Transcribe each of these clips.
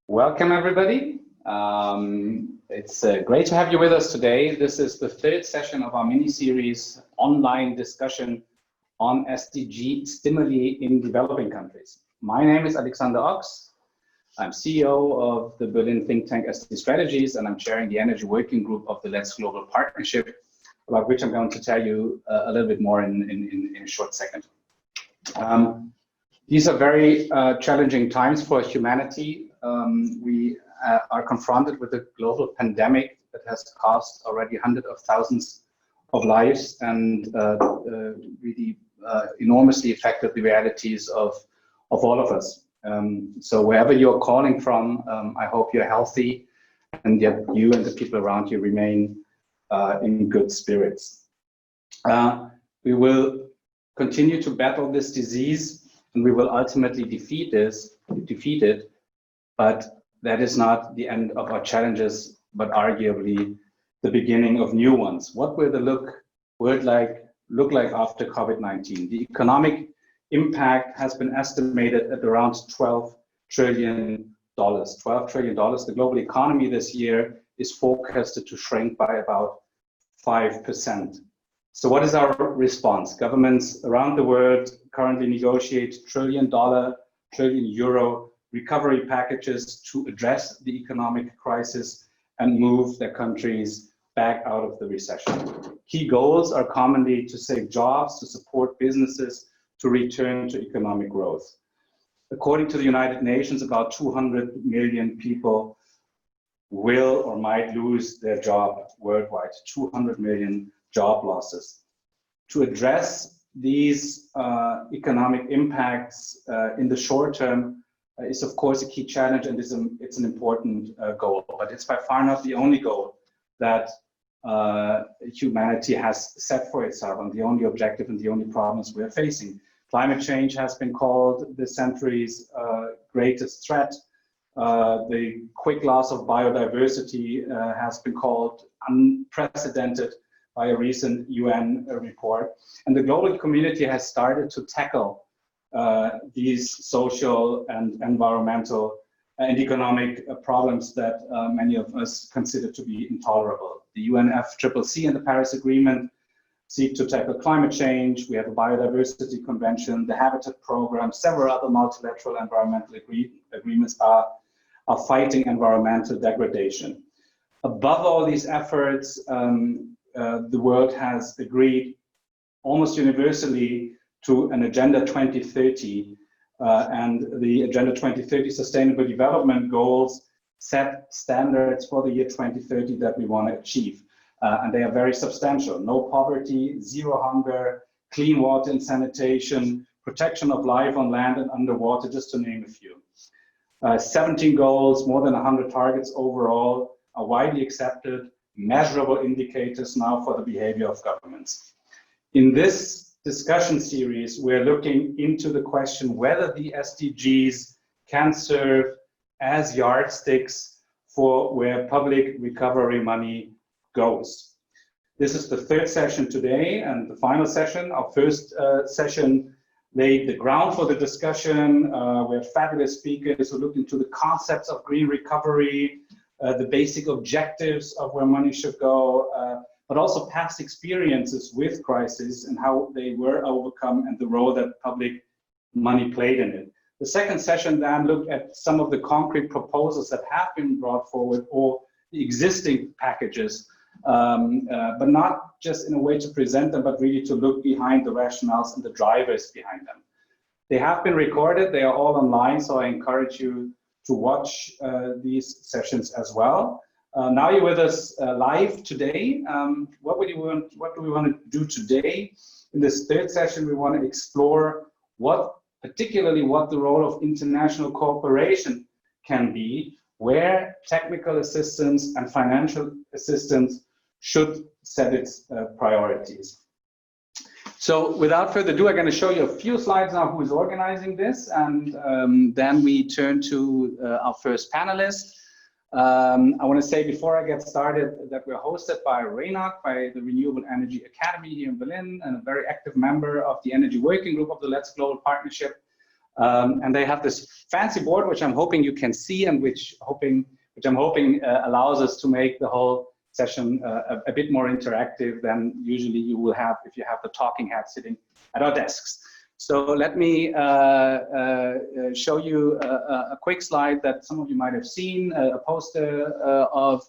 Welcome, everybody. It's great to have you with us today. This is the third session of our mini-series online discussion on SDG stimuli in developing countries. My name is Alexander Ochs. I'm CEO of the Berlin think tank SDG Strategies, and I'm chairing the energy working group of the Let's Global Partnership, about which I'm going to tell you a little bit more in a short second. These are very challenging times for humanity. We are confronted with a global pandemic that has cost already hundreds of thousands of lives and really enormously affected the realities of all of us. So wherever you're calling from, I hope you're healthy and that you and the people around you remain in good spirits. We will continue to battle this disease, and we will ultimately defeat it, but that is not the end of our challenges, but arguably the beginning of new ones. What will the world look like after COVID-19? The economic impact has been estimated at around $12 trillion. $12 trillion. The global economy this year is forecasted to shrink by about 5%. So what is our response? Governments around the world currently negotiate trillion euro recovery packages to address the economic crisis and move their countries back out of the recession. Key goals are commonly to save jobs, to support businesses, to return to economic growth. According to the United Nations, about 200 million people will or might lose their job worldwide, 200 million job losses. To address these economic impacts in the short term is of course a key challenge, and it's an important goal, but it's by far not the only goal that humanity has set for itself, and the only objective and the only problems we're facing. Climate change has been called the century's greatest threat. The quick loss of biodiversity has been called unprecedented by a recent UN report. And the global community has started to tackle these social and environmental and economic problems that many of us consider to be intolerable. The UNFCCC and the Paris Agreement seek to tackle climate change. We have a biodiversity convention, the Habitat Program, several other multilateral environmental agreements are fighting environmental degradation. Above all these efforts, the world has agreed almost universally to an Agenda 2030, and the Agenda 2030 Sustainable Development Goals set standards for the year 2030 that we want to achieve. And they are very substantial. No poverty, zero hunger, clean water and sanitation, protection of life on land and underwater, just to name a few. 17 goals, more than 100 targets overall, are widely accepted, measurable indicators now for the behavior of governments. In this discussion series, we're looking into the question whether the SDGs can serve as yardsticks for where public recovery money goes. This is the third session today and the final session. Our first session laid the ground for the discussion. We have fabulous speakers who looked into the concepts of green recovery, the basic objectives of where money should go, but also past experiences with crisis and how they were overcome and the role that public money played in it. The second session then looked at some of the concrete proposals that have been brought forward or the existing packages, but not just in a way to present them, but really to look behind the rationales and the drivers behind them. They have been recorded, they are all online, so I encourage you to watch these sessions as well. Now you're with us live today. What do we want to do today? In this third session, we want to explore particularly what the role of international cooperation can be, where technical assistance and financial assistance should set its priorities. So without further ado, I'm going to show you a few slides now who is organizing this, and then we turn to our first panelist. I want to say before I get started that we're hosted by RENAC, by the Renewable Energy Academy here in Berlin, and a very active member of the Energy Working Group of the Let's Global Partnership. And they have this fancy board, which I'm hoping you can see, and which I'm hoping allows us to make the whole session a bit more interactive than usually you will have if you have the talking head sitting at our desks. So let me show you a quick slide that some of you might have seen, a poster of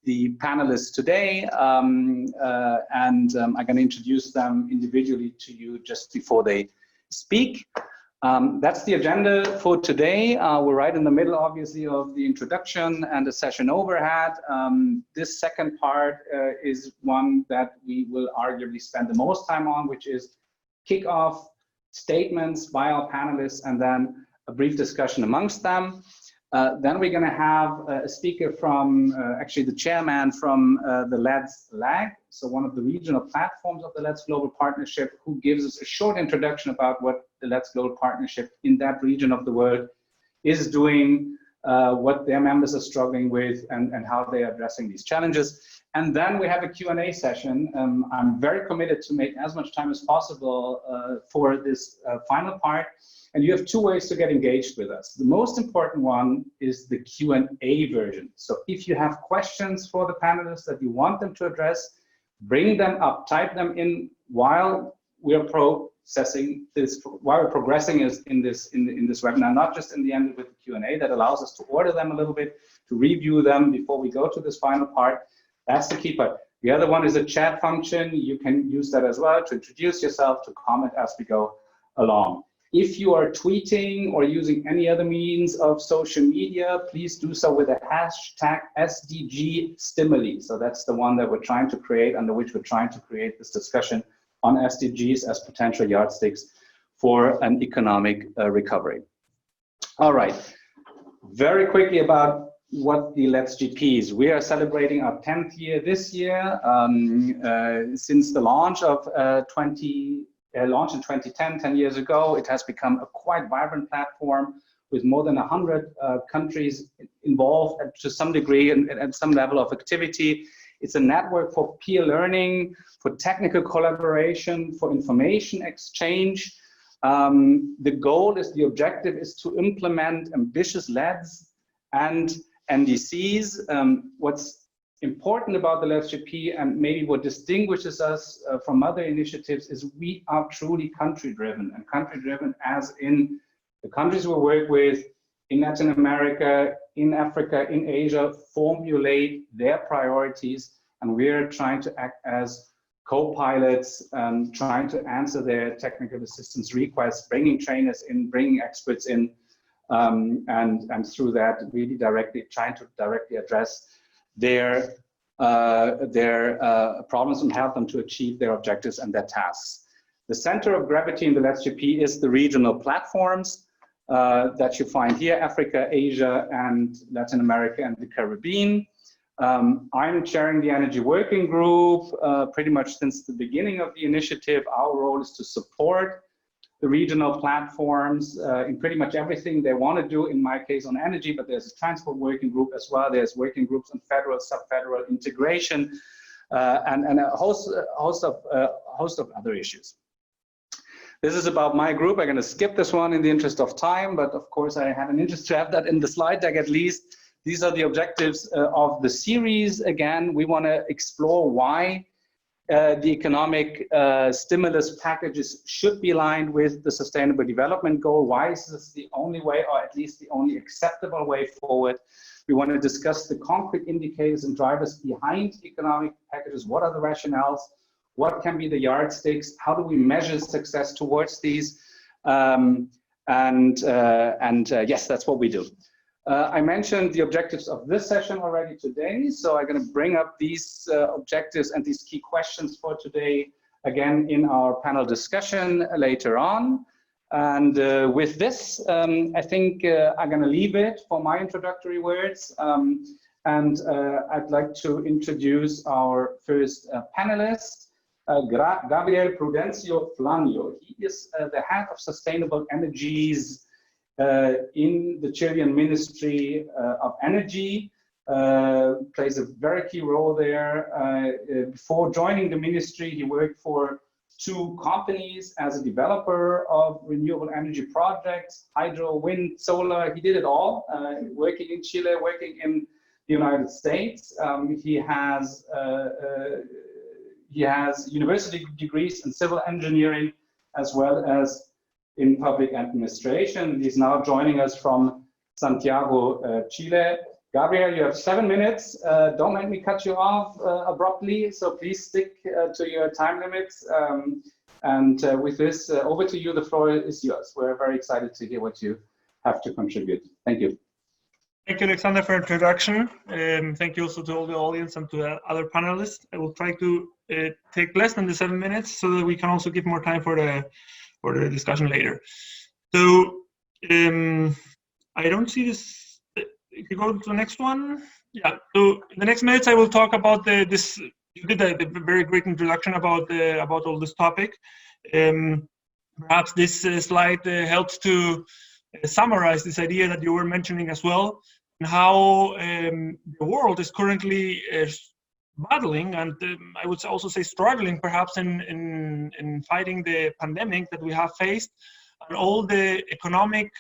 the panelists today, and I'm going to introduce them individually to you just before they speak. That's the agenda for today. We're right in the middle, obviously, of the introduction and the session overhead. This second part is one that we will arguably spend the most time on, which is kickoff statements by our panelists and then a brief discussion amongst them. Then we're going to have a speaker from, actually the chairman from the LEDS LAG, so one of the regional platforms of the LEDS Global Partnership, who gives us a short introduction about what the LEDS Global Partnership in that region of the world is doing, what their members are struggling with, and how they are addressing these challenges. And then we have a Q&A session. I'm very committed to make as much time as possible for this final part. And you have two ways to get engaged with us. The most important one is the Q&A version. So if you have questions for the panelists that you want them to address, bring them up, type them in while we are processing this, while we're progressing in this webinar, not just in the end with the Q&A. That allows us to order them a little bit, to review them before we go to this final part. That's the key part. The other one is a chat function. You can use that as well to introduce yourself, to comment as we go along. If you are tweeting or using any other means of social media, please do so with the hashtag SDG-stimuli. So that's the one that we're trying to create, under which we're trying to create this discussion on SDGs as potential yardsticks for an economic recovery. All right, very quickly about what the LEDS GP is. We are celebrating our 10th year this year. Since the launch of launched in 2010, 10 years ago, it has become a quite vibrant platform with more than 100 countries involved to some degree and at some level of activity. It's a network for peer learning, for technical collaboration, for information exchange. The goal is, the objective is to implement ambitious LEDs and NDCs. What's important about the LEDS GP, and maybe what distinguishes us from other initiatives, is we are truly country-driven, and country-driven as in the countries we work with in Latin America, in Africa, in Asia, formulate their priorities, and we're trying to act as co-pilots, trying to answer their technical assistance requests, bringing trainers in, bringing experts in, and through that really trying to directly address their problems and help them to achieve their objectives and their tasks. The center of gravity in the LEDS GP is the regional platforms that you find here: Africa, Asia, and Latin America and the Caribbean. I'm chairing the Energy Working Group pretty much since the beginning of the initiative. Our role is to support the regional platforms in pretty much everything they want to do, in my case on energy, but there's a transport working group as well. There's working groups on federal, sub-federal integration, and a host of other issues. This is about my group. I'm going to skip this one in the interest of time, but of course I had an interest to have that in the slide deck at least. These are the objectives of the series. Again, we want to explore why the economic stimulus packages should be aligned with the Sustainable Development Goal. Why is this the only way, or at least the only acceptable way forward? We want to discuss the concrete indicators and drivers behind economic packages. What are the rationales? What can be the yardsticks? How do we measure success towards these? Yes, that's what we do. I mentioned the objectives of this session already today, so I'm going to bring up these objectives and these key questions for today again in our panel discussion later on. And with this, I think I'm going to leave it for my introductory words. I'd like to introduce our first panelist, Gabriel Prudencio Flanio. He is the head of Sustainable Energies in the Chilean Ministry of Energy, plays a very key role there. Before joining the ministry, he worked for to companies as a developer of renewable energy projects, hydro, wind, solar. He did it all, working in Chile, working in the United States. He has university degrees in civil engineering as well as in public administration. He's now joining us from Santiago, Chile. Gabriel, you have 7 minutes. Don't make me cut you off abruptly, so please stick to your time limits. With this, over to you. The floor is yours. We're very excited to hear what you have to contribute. Thank you. Thank you, Alexander, for the introduction. Thank you also to all the audience and to the other panelists. I will try to take less than the 7 minutes so that we can also give more time for the discussion later. So I don't see this. If you go to the next one, yeah. So in the next minutes, I will talk about this. You did a very great introduction about all this topic. Perhaps this slide helps to summarize this idea that you were mentioning as well, and how the world is currently battling, and I would also say struggling, perhaps in fighting the pandemic that we have faced, and all the economic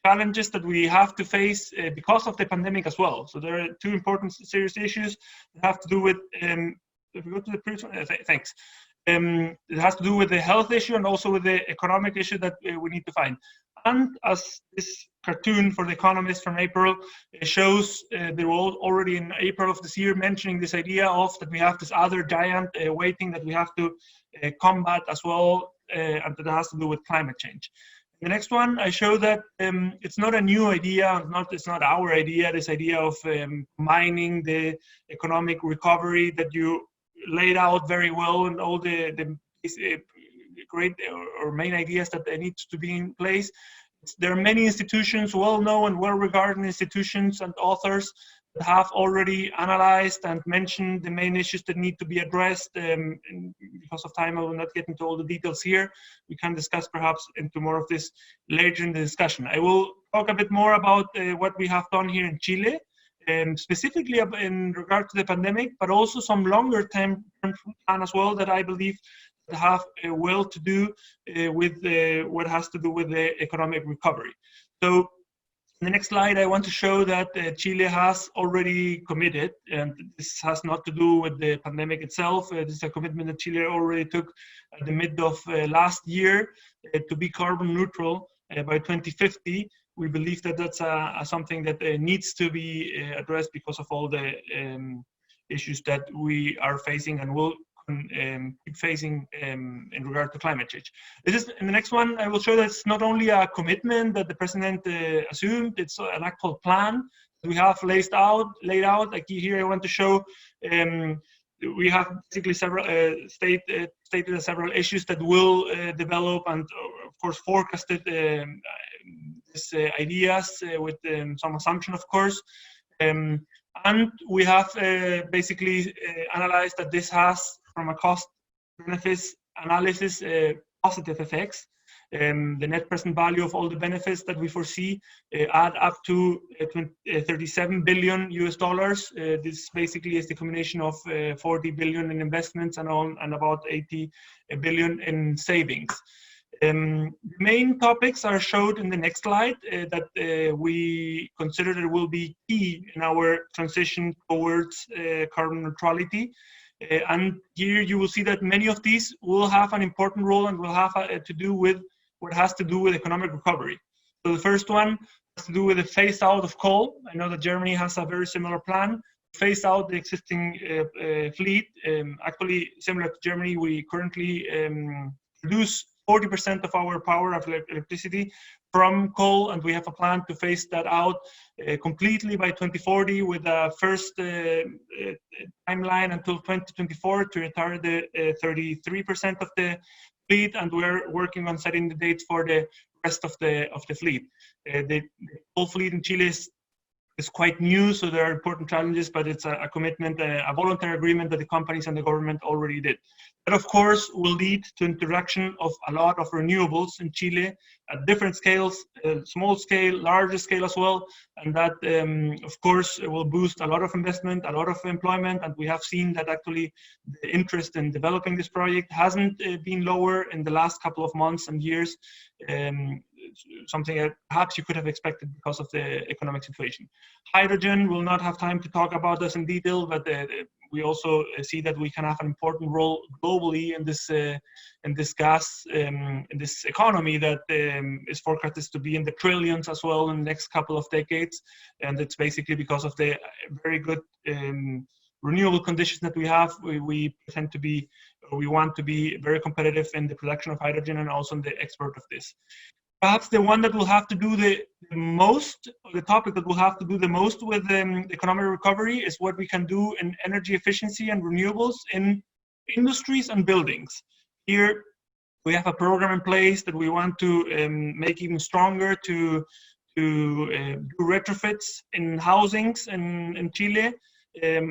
challenges that we have to face because of the pandemic as well. So there are two important serious issues that have to do with, if we go to the previous one, thanks. It has to do with the health issue and also with the economic issue that we need to find. And as this cartoon for the Economist from April shows, the world already in April of this year mentioning this idea of that we have this other giant waiting that we have to combat as well, and that has to do with climate change. The next one, I show that it's not a new idea, it's not our idea, this idea of combining the economic recovery that you laid out very well, and all the great or main ideas that need to be in place. There are many institutions, well-known and well-regarded institutions and authors that have already analyzed and mentioned the main issues that need to be addressed. Because of time, I will not get into all the details here. We can discuss perhaps into more of this later in the discussion. I will talk a bit more about what we have done here in Chile, specifically in regard to the pandemic, but also some longer term plan as well that I believe have well to do with what has to do with the economic recovery. So in the next slide, I want to show that Chile has already committed, and this has not to do with the pandemic itself. This is a commitment that Chile already took at the mid of last year to be carbon neutral by 2050. We believe that that's something that needs to be addressed because of all the issues that we are facing and will keep facing in regard to climate change. This is, in the next one, I will show that it's not only a commitment that the president assumed, it's an actual plan that we have laid out. Like here, I want to show we have basically several stated several issues that will develop, and of course forecasted these ideas with some assumption, of course. And we have basically analyzed that this has, from a cost benefits analysis, positive effects. The net present value of all the benefits that we foresee add up to $37 billion US. This basically is the combination of 40 billion in investments and about 80 billion in savings. The main topics are showed in the next slide that we consider that will be key in our transition towards carbon neutrality. And here you will see that many of these will have an important role and will have to do with what has to do with economic recovery. So the first one has to do with the phase out of coal. I know that Germany has a very similar plan. Phase out the existing fleet. Actually, similar to Germany, we currently produce 40% of our power of electricity from coal, and we have a plan to phase that out completely by 2040 with a first timeline until 2024 to retire the 33% of the fleet, and we're working on setting the dates for the rest of the fleet. The coal fleet in Chile is is quite new, so there are important challenges, but it's a commitment, a voluntary agreement that the companies and the government already did. That, of course, will lead to introduction of a lot of renewables in Chile at different scales, small scale, larger scale as well, and that, of course, will boost a lot of investment, a lot of employment, and we have seen that actually the interest in developing this project hasn't been lower in the last couple of months and years, something that perhaps you could have expected because of the economic situation. Hydrogen, will not have time to talk about this in detail, but we also see that we can have an important role globally in this gas, in this economy that is forecasted to be in the trillions as well in the next couple of decades. And it's basically because of the very good renewable conditions that we have. We tend to be, we want to be very competitive in the production of hydrogen and also in the export of this. Perhaps the one that will have to do the most, or the topic that will have to do the most with economic recovery is what we can do in energy efficiency and renewables in industries and buildings. Here we have a program in place that we want to make even stronger to do retrofits in housings in Chile,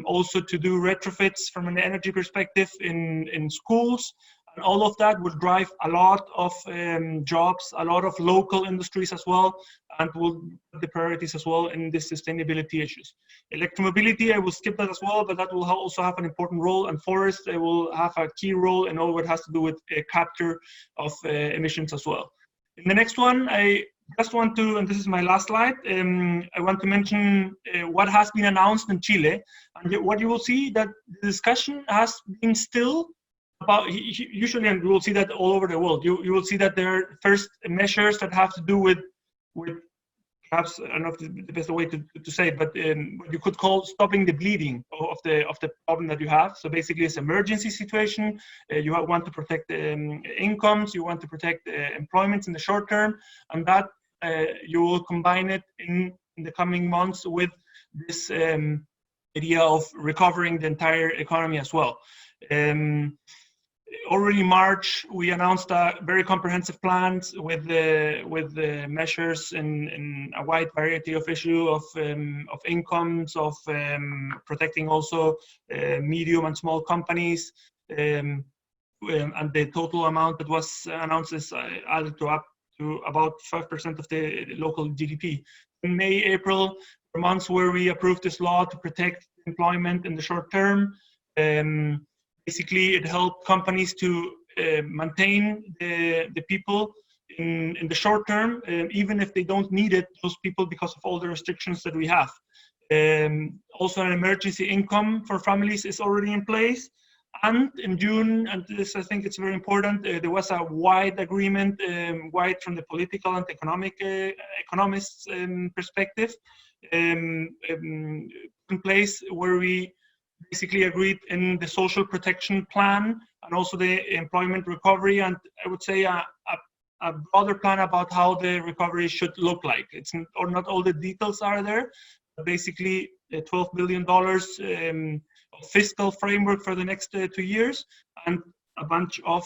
also to do retrofits from an energy perspective in schools. And all of that will drive a lot of jobs, a lot of local industries as well, and will put the priorities as well in the sustainability issues. Electromobility, I will skip that as well, but that will also have an important role, and forest will have a key role in all what has to do with capture of emissions as well. In the next one, I just want to, and this is my last slide, I want to mention what has been announced in Chile. And what you will see that the discussion has been still about, usually, and you will see that all over the world, you will see that there are first measures that have to do with perhaps, I don't know if the best way to say it, but what you could call stopping the bleeding of the problem that you have. So basically it's an emergency situation. You want to protect incomes, you want to protect employments in the short term, and that you will combine it in the coming months with this idea of recovering the entire economy as well. Already in March, we announced a very comprehensive plan with the measures in a wide variety of issues of incomes, of protecting also medium and small companies, and the total amount that was announced is added up to about 5% of the local GDP. In May, April, were months where we approved this law to protect employment in the short term. Basically, it helped companies to maintain the people in the short term, even if they don't need it, those people, because of all the restrictions that we have. Also, an emergency income for families is already in place. And in June, and this I think it's very important, there was a wide agreement, wide from the political and economic economists' perspective, in place where we basically agreed in the social protection plan and also the employment recovery, and I would say a broader plan about how the recovery should look like. It's not all the details are there, but basically $12 billion fiscal framework for the next 2 years, and a bunch of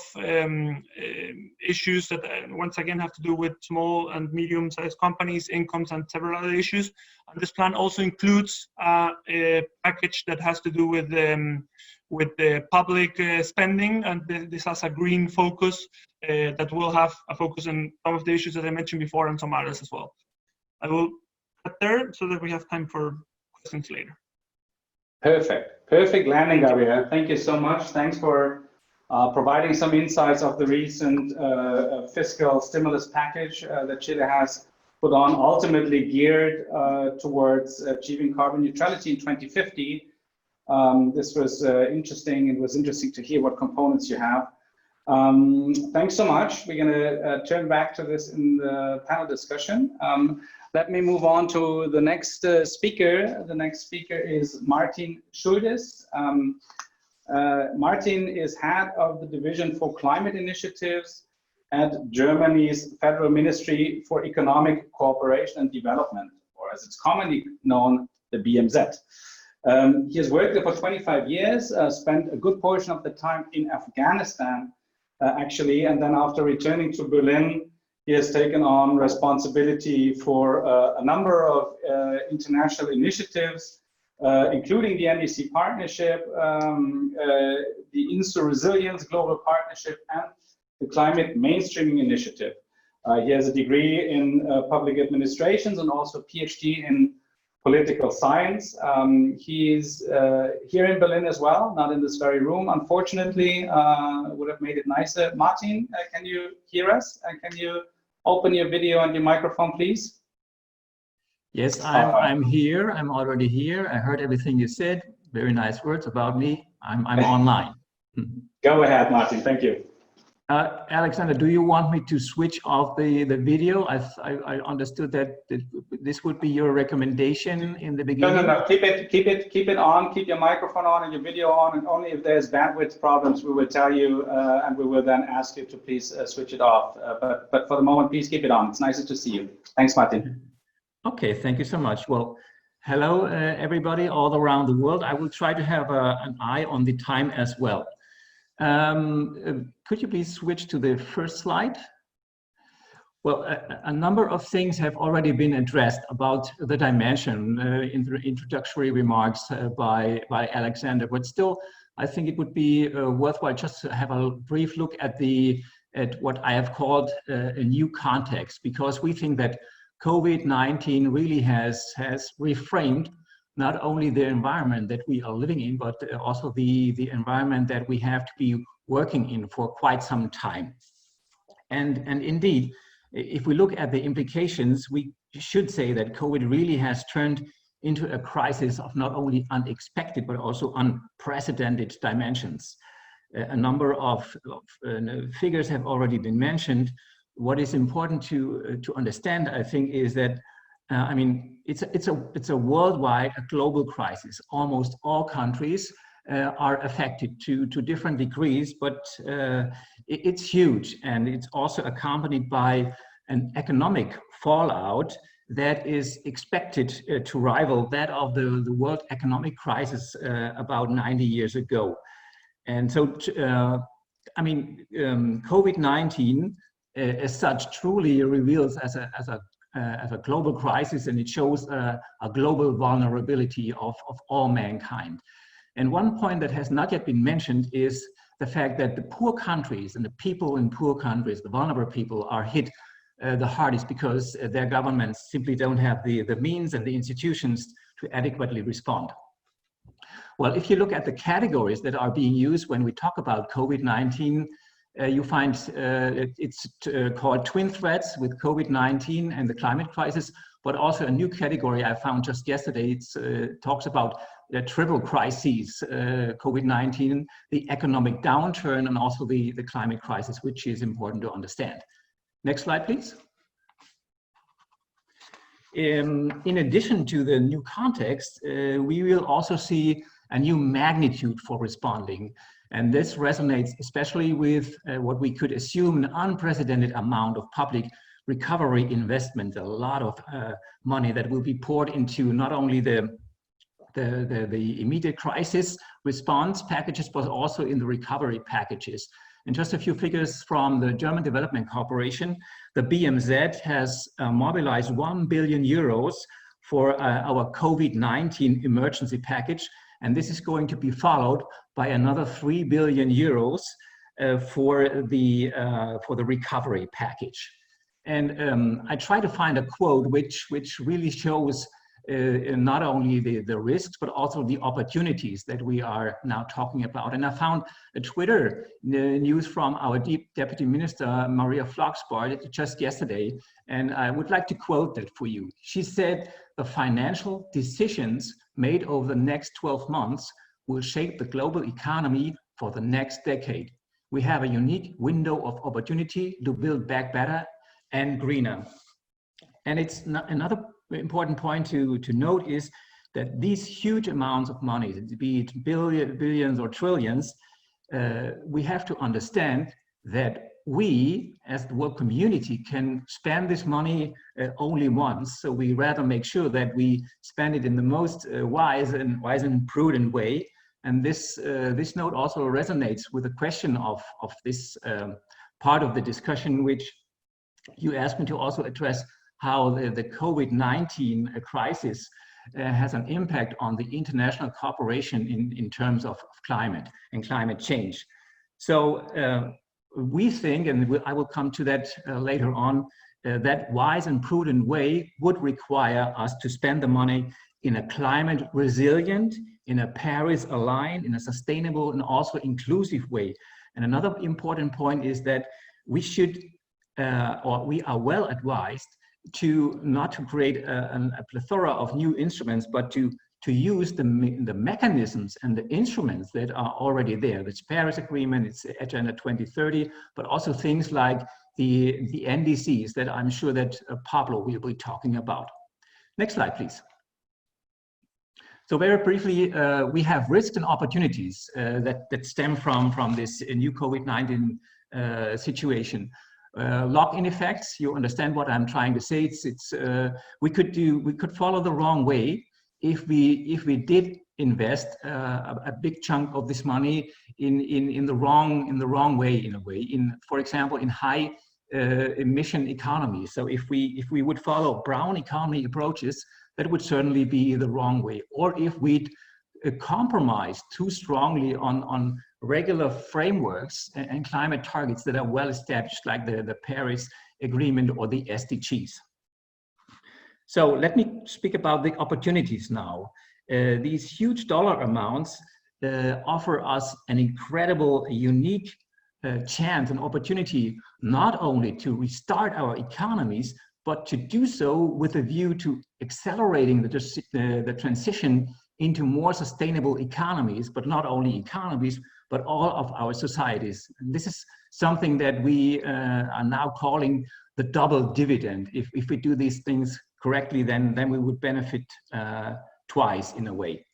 issues that once again have to do with small and medium-sized companies, incomes, and several other issues. And this plan also includes a package that has to do with the public spending, and this has a green focus that will have a focus on some of the issues that I mentioned before and some others as well. I will cut there so that we have time for questions later. Perfect landing, Gabriel. Thank you so much. Thanks for providing some insights of the recent fiscal stimulus package that Chile has put on, ultimately geared towards achieving carbon neutrality in 2050. This was interesting. It was interesting to hear what components you have. Thanks so much. We're going to turn back to this in the panel discussion. Let me move on to the next speaker. The next speaker is Martin Julius. Martin is head of the Division for Climate Initiatives at Germany's Federal Ministry for Economic Cooperation and Development, or as it's commonly known, the BMZ. He has worked there for 25 years, spent a good portion of the time in Afghanistan, actually, and then after returning to Berlin, He has taken on responsibility for a number of international initiatives, including the NDC partnership, the INSO Resilience Global Partnership, and the Climate Mainstreaming Initiative. He has a degree in public administrations and also a PhD in political science. He's here in Berlin as well, not in this very room, unfortunately. Would have made it nicer. Martin, can you hear us? Can you open your video and your microphone, please? Yes, I'm here. I'm already here. I heard everything you said. Very nice words about me. I'm online. Go ahead, Martin. Thank you. Alexander, do you want me to switch off the video? I understood that this would be your recommendation in the beginning. No. Keep it on. Keep your microphone on and your video on. And only if there's bandwidth problems, we will tell you, and we will then ask you to please switch it off. But for the moment, please keep it on. It's nicer to see you. Thanks, Martin. Okay, thank you so much. Well, hello, everybody all around the world. I will try to have an eye on the time as well. Could you please switch to the first slide? Well, a number of things have already been addressed about the dimension in the introductory remarks by Alexander, but still, I think it would be worthwhile just to have a brief look at what I have called a new context, because we think that COVID-19 really has reframed not only the environment that we are living in, but also the environment that we have to be working in for quite some time. And indeed, if we look at the implications, we should say that COVID really has turned into a crisis of not only unexpected, but also unprecedented dimensions. A number of figures have already been mentioned. What is important to understand, I think, is that I mean, it's a worldwide, a global crisis. Almost all countries are affected to different degrees, but it's huge, and it's also accompanied by an economic fallout that is expected to rival that of the world economic crisis about 90 years ago. And so, I mean, COVID-19 as such truly reveals as a global crisis, and it shows a global vulnerability of all mankind. And one point that has not yet been mentioned is the fact that the poor countries and the people in poor countries, the vulnerable people, are hit the hardest because their governments simply don't have the means and the institutions to adequately respond. Well, if you look at the categories that are being used when we talk about COVID-19, you find it's called twin threats with COVID-19 and the climate crisis, but also a new category I found just yesterday. It talks about the triple crises, COVID-19, the economic downturn, and also the climate crisis, which is important to understand. Next slide, please. In addition to the new context, we will also see a new magnitude for responding. And this resonates especially with what we could assume an unprecedented amount of public recovery investment, a lot of money that will be poured into not only the immediate crisis response packages, but also in the recovery packages. And just a few figures from the German Development Corporation. The BMZ has mobilized 1 billion euros for our COVID-19 emergency package. And this is going to be followed by another 3 billion euros for the recovery package. And I try to find a quote which really shows not only the risks, but also the opportunities that we are now talking about. And I found a Twitter news from our Deputy Minister, Maria Flocksbart, just yesterday. And I would like to quote that for you. She said, "The financial decisions made over the next 12 months will shape the global economy for the next decade. We have a unique window of opportunity to build back better and greener." And it's another important point to note is that these huge amounts of money, be it billions or trillions, we have to understand that we, as the world community, can spend this money only once. So we rather make sure that we spend it in the most wise and prudent way. And this note also resonates with the question of this part of the discussion, which you asked me to also address how the COVID-19 crisis has an impact on the international cooperation in terms of climate and climate change. So we think, and I will come to that later on, that wise and prudent way would require us to spend the money in a climate resilient, in a Paris aligned, in a sustainable and also inclusive way. And another important point is that we should, or we are well advised to not to create a plethora of new instruments, but to use the mechanisms and the instruments that are already there. It's Paris Agreement, it's Agenda 2030, but also things like the NDCs that I'm sure that Pablo will be talking about. Next slide, please. So very briefly, we have risks and opportunities that stem from this new COVID-19 situation. Lock-in effects, you understand what I'm trying to say. We could follow the wrong way if we did invest a big chunk of this money in the wrong way, in a way, for example, in high emission economies. So if we would follow brown economy approaches, that would certainly be the wrong way. Or if we'd compromise too strongly on regular frameworks and climate targets that are well established, like the Paris Agreement or the SDGs. So let me speak about the opportunities now. These huge dollar amounts offer us an incredible, unique chance and opportunity, not only to restart our economies, but to do so with a view to accelerating the transition into more sustainable economies, but not only economies, but all of our societies. And this is something that we are now calling the double dividend. If we do these things correctly, then we would benefit twice in a way.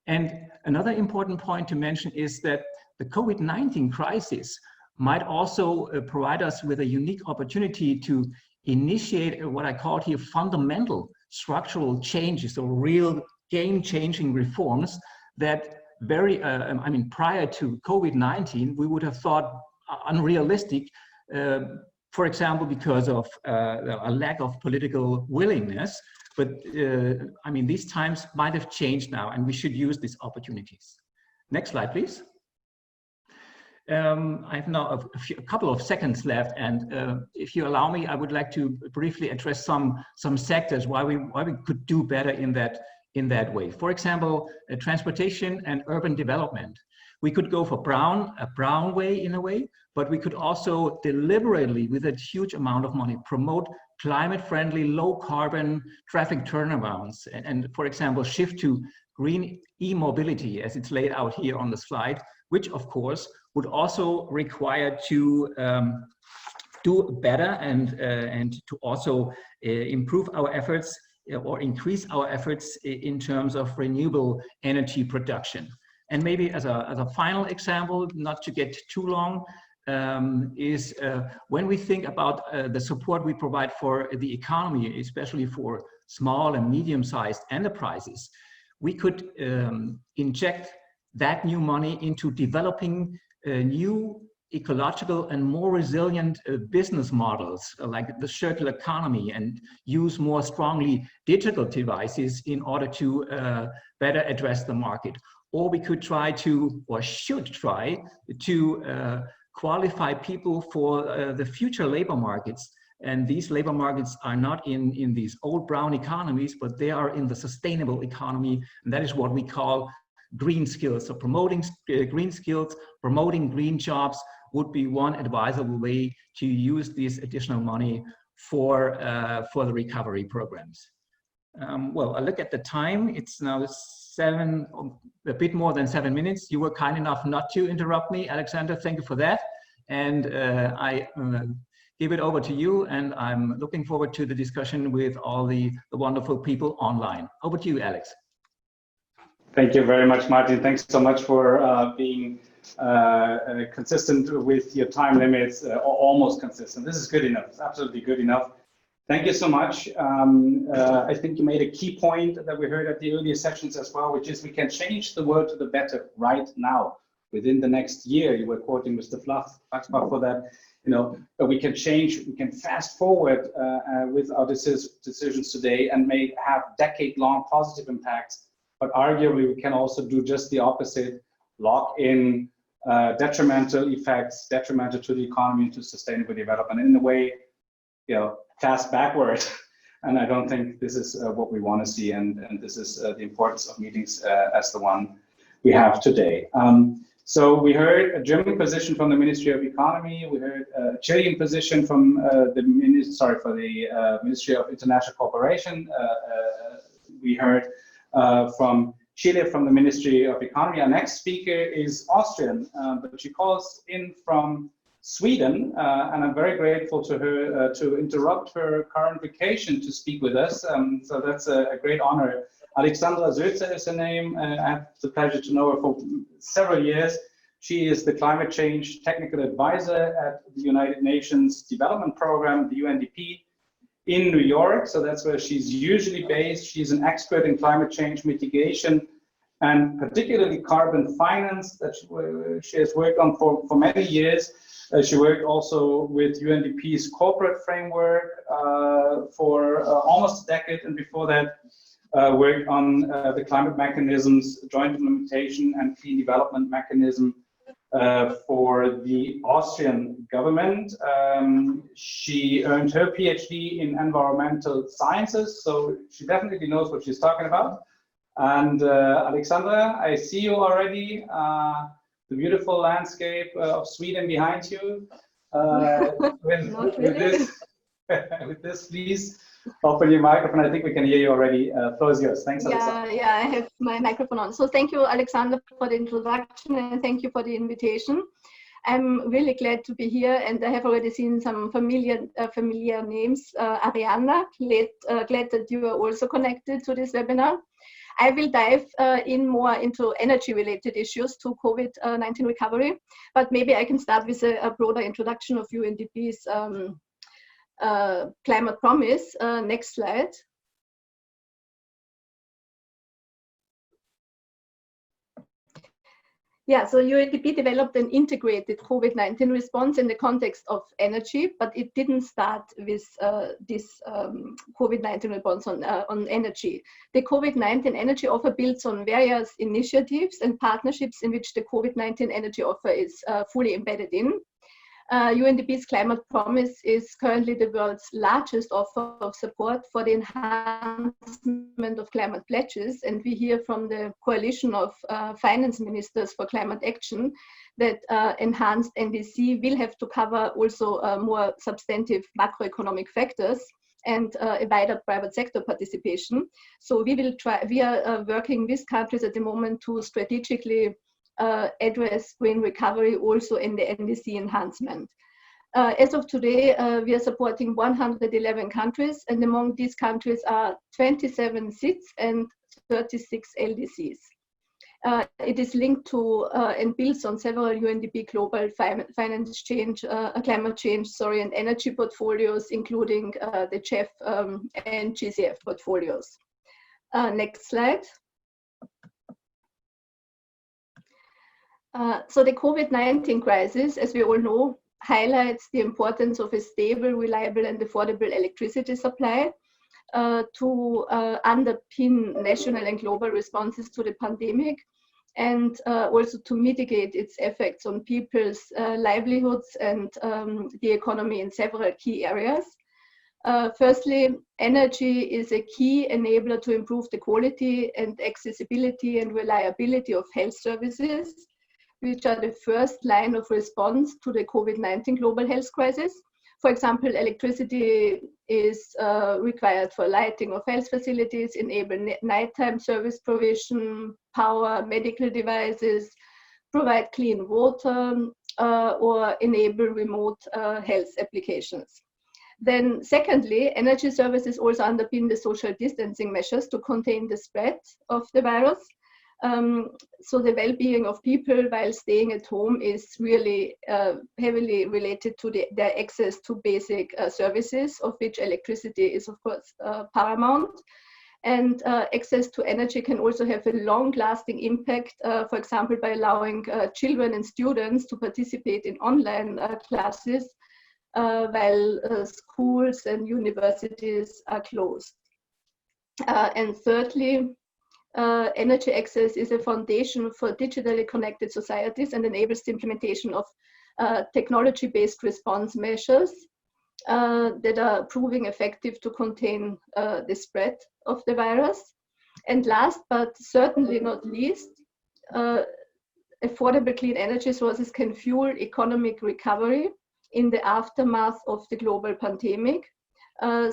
And another important point to mention is that the COVID-19 crisis might also provide us with a unique opportunity to initiate what I call here fundamental structural changes or real game-changing reforms that prior to COVID-19, we would have thought unrealistic, for example, because of a lack of political willingness. But these times might have changed now, and we should use these opportunities. Next slide, please. I have now a couple of seconds left, and if you allow me, I would like to briefly address some sectors why we could do better in that way. For example, transportation and urban development. We could go for a brown way in a way, but we could also deliberately, with a huge amount of money, promote climate-friendly, low-carbon traffic turnarounds, and for example, shift to green e-mobility as it's laid out here on the slide, which of course would also require to do better and to also improve our efforts or increase our efforts in terms of renewable energy production. And maybe as a final example, not to get too long, is when we think about the support we provide for the economy, especially for small and medium-sized enterprises, we could inject that new money into developing new ecological and more resilient business models like the circular economy, and use more strongly digital devices in order to better address the market. Or we could try to, or should try to qualify people for the future labor markets. And these labor markets are not in these old brown economies, but they are in the sustainable economy. And that is what we call green skills. So promoting green skills, promoting green jobs would be one advisable way to use this additional money for the recovery programs. Well, I look at the time, it's now a bit more than 7 minutes. You were kind enough not to interrupt me, Alexander, thank you for that. And I give it over to you, and I'm looking forward to the discussion with all the wonderful people online. Over to you, Alex. Thank you very much, Martin. Thanks so much for being consistent with your time limits, or almost consistent. This is good enough. It's absolutely good enough. Thank you so much. I think you made a key point that we heard at the earlier sessions as well, which is we can change the world to the better right now, within the next year. You were quoting Mr. Flachbach for that. we can change, we can fast forward with our decisions today and may have decade-long positive impacts, but arguably we can also do just the opposite, lock in detrimental effects, detrimental to the economy and to sustainable development, in a way, fast backward. And I don't think this is what we want to see, and this is the importance of meetings as the one we have today. So we heard a German position from the Ministry of Economy. We heard a Chilean position from the Ministry of International Cooperation. We heard from Chile, from the Ministry of Economy. Our next speaker is Austrian, but she calls in from Sweden, and I'm very grateful to her to interrupt her current vacation to speak with us. So that's a great honor. Alexandra Sözer is her name. I have the pleasure to know her for several years. She is the climate change technical advisor at the United Nations Development Program, the UNDP, in New York. So that's where she's usually based. She's an expert in climate change mitigation and particularly carbon finance that she has worked on for many years. She worked also with UNDP's corporate framework for almost a decade, and before that worked on the climate mechanisms, joint implementation and clean development mechanism for the Austrian government. She earned her PhD in environmental sciences, so she definitely knows what she's talking about. And Alexandra, I see you already. The beautiful landscape of Sweden behind you. With this, please open your microphone. I think we can hear you already. Floor is yours. Thanks, Alexandra. Yeah, I have my microphone on. So thank you, Alexandra, for the introduction, and thank you for the invitation. I'm really glad to be here, and I have already seen some familiar names. Arianna, glad that you are also connected to this webinar. I will dive in more into energy-related issues to COVID-19 recovery, but maybe I can start with a broader introduction of UNDP's climate promise. Next slide. Yeah, so UNDP developed an integrated COVID-19 response in the context of energy, but it didn't start with this COVID-19 response on energy. The COVID-19 energy offer builds on various initiatives and partnerships in which the COVID-19 energy offer is fully embedded in. UNDP's climate promise is currently the world's largest offer of support for the enhancement of climate pledges, and we hear from the coalition of finance ministers for climate action that enhanced NDC will have to cover also more substantive macroeconomic factors and a wider private sector participation. So we are working with countries at the moment to strategically address green recovery also in the NDC enhancement. As of today, we are supporting 111 countries, and among these countries are 27 SIDS and 36 LDCs. It is linked to and builds on several UNDP global climate change, and energy portfolios, including the CHEF and GCF portfolios. Next slide. So the COVID-19 crisis, as we all know, highlights the importance of a stable, reliable and affordable electricity supply to underpin national and global responses to the pandemic, and also to mitigate its effects on people's livelihoods and the economy in several key areas. Firstly, energy is a key enabler to improve the quality and accessibility and reliability of health services, which are the first line of response to the COVID-19 global health crisis. For example, electricity is required for lighting of health facilities, enable nighttime service provision, power medical devices, provide clean water, or enable remote health applications. Then secondly, energy services also underpin the social distancing measures to contain the spread of the virus. So the well-being of people while staying at home is really heavily related to their access to basic services, of which electricity is of course paramount. And access to energy can also have a long-lasting impact, for example, by allowing children and students to participate in online classes while schools and universities are closed. And thirdly, energy access is a foundation for digitally connected societies and enables the implementation of technology-based response measures that are proving effective to contain the spread of the virus. And last, but certainly not least, affordable clean energy sources can fuel economic recovery in the aftermath of the global pandemic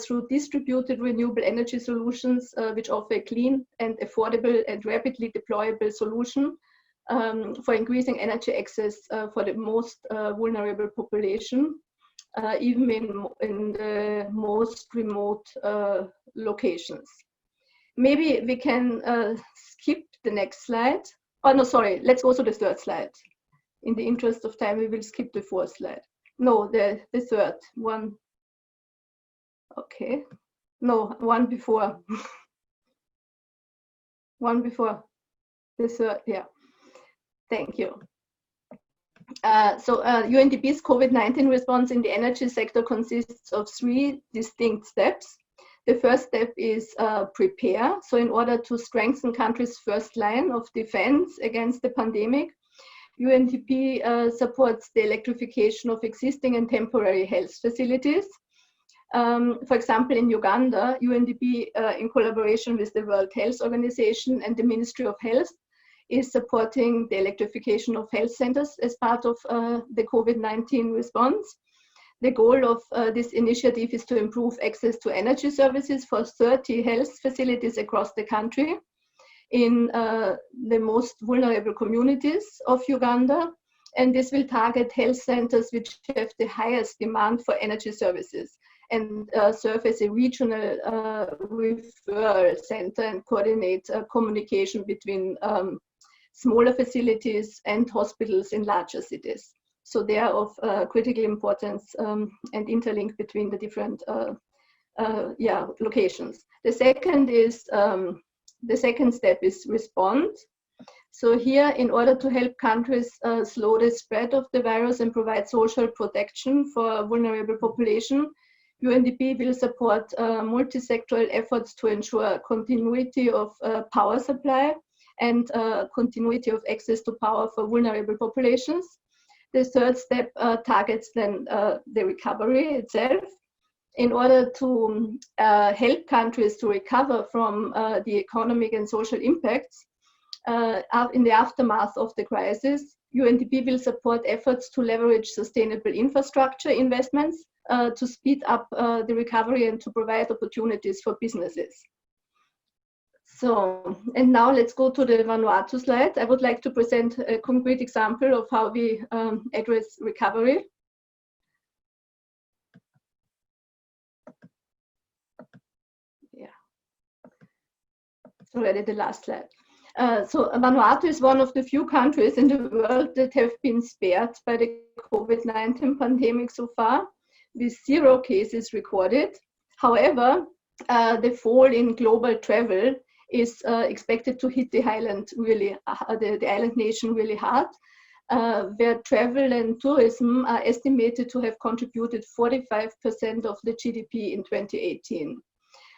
through distributed renewable energy solutions, which offer a clean and affordable and rapidly deployable solution for increasing energy access for the most vulnerable population, even in the most remote locations. Maybe we can skip the next slide. Oh, no, sorry, let's go to the third slide. In the interest of time, we will skip the fourth slide. No, the third one. Okay. No, one before. One before. The third, yeah. Thank you. UNDP's COVID-19 response in the energy sector consists of 3 distinct steps. The first step is prepare. So in order to strengthen countries' first line of defense against the pandemic, UNDP supports the electrification of existing and temporary health facilities. For example, in Uganda, UNDP, in collaboration with the World Health Organization and the Ministry of Health, is supporting the electrification of health centers as part of the COVID-19 response. The goal of this initiative is to improve access to energy services for 30 health facilities across the country in the most vulnerable communities of Uganda. And this will target health centers which have the highest demand for energy services and serve as a regional referral center and coordinate communication between smaller facilities and hospitals in larger cities. So they are of critical importance and interlinked between the different locations. The second step is respond. So here, in order to help countries slow the spread of the virus and provide social protection for vulnerable population, UNDP will support multi-sectoral efforts to ensure continuity of power supply and continuity of access to power for vulnerable populations. The third step targets then the recovery itself. In order to help countries to recover from the economic and social impacts in the aftermath of the crisis, UNDP will support efforts to leverage sustainable infrastructure investments to speed up the recovery and to provide opportunities for businesses. So, and now let's go to the Vanuatu slide. I would like to present a concrete example of how we address recovery. Yeah, it's already the last slide. So Vanuatu is one of the few countries in the world that have been spared by the COVID-19 pandemic so far, with 0 cases recorded. However, the fall in global travel is expected to hit the island really, the island nation really hard, where travel and tourism are estimated to have contributed 45% of the GDP in 2018.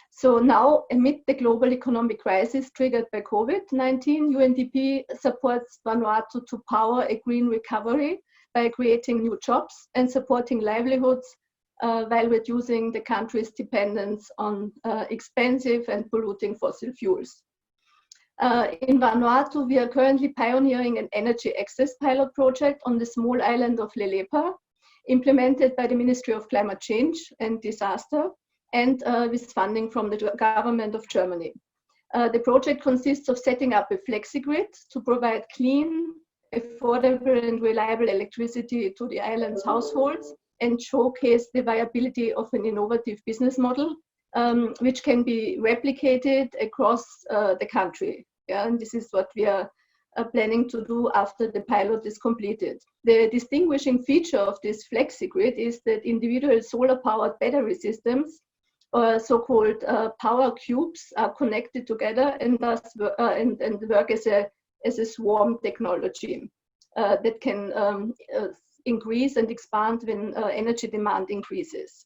So now, amid the global economic crisis triggered by COVID-19, UNDP supports Vanuatu to power a green recovery by creating new jobs and supporting livelihoods while reducing the country's dependence on expensive and polluting fossil fuels. In Vanuatu, we are currently pioneering an energy access pilot project on the small island of Lelepa, implemented by the Ministry of Climate Change and Disaster, and with funding from the government of Germany. The project consists of setting up a flexi-grid to provide clean, affordable and reliable electricity to the island's households and showcase the viability of an innovative business model, which can be replicated across the country. Yeah, and this is what we are planning to do after the pilot is completed. The distinguishing feature of this flexi-grid is that individual solar-powered battery systems, so-called power cubes, are connected together and thus and work as a swarm technology that can increase and expand when energy demand increases.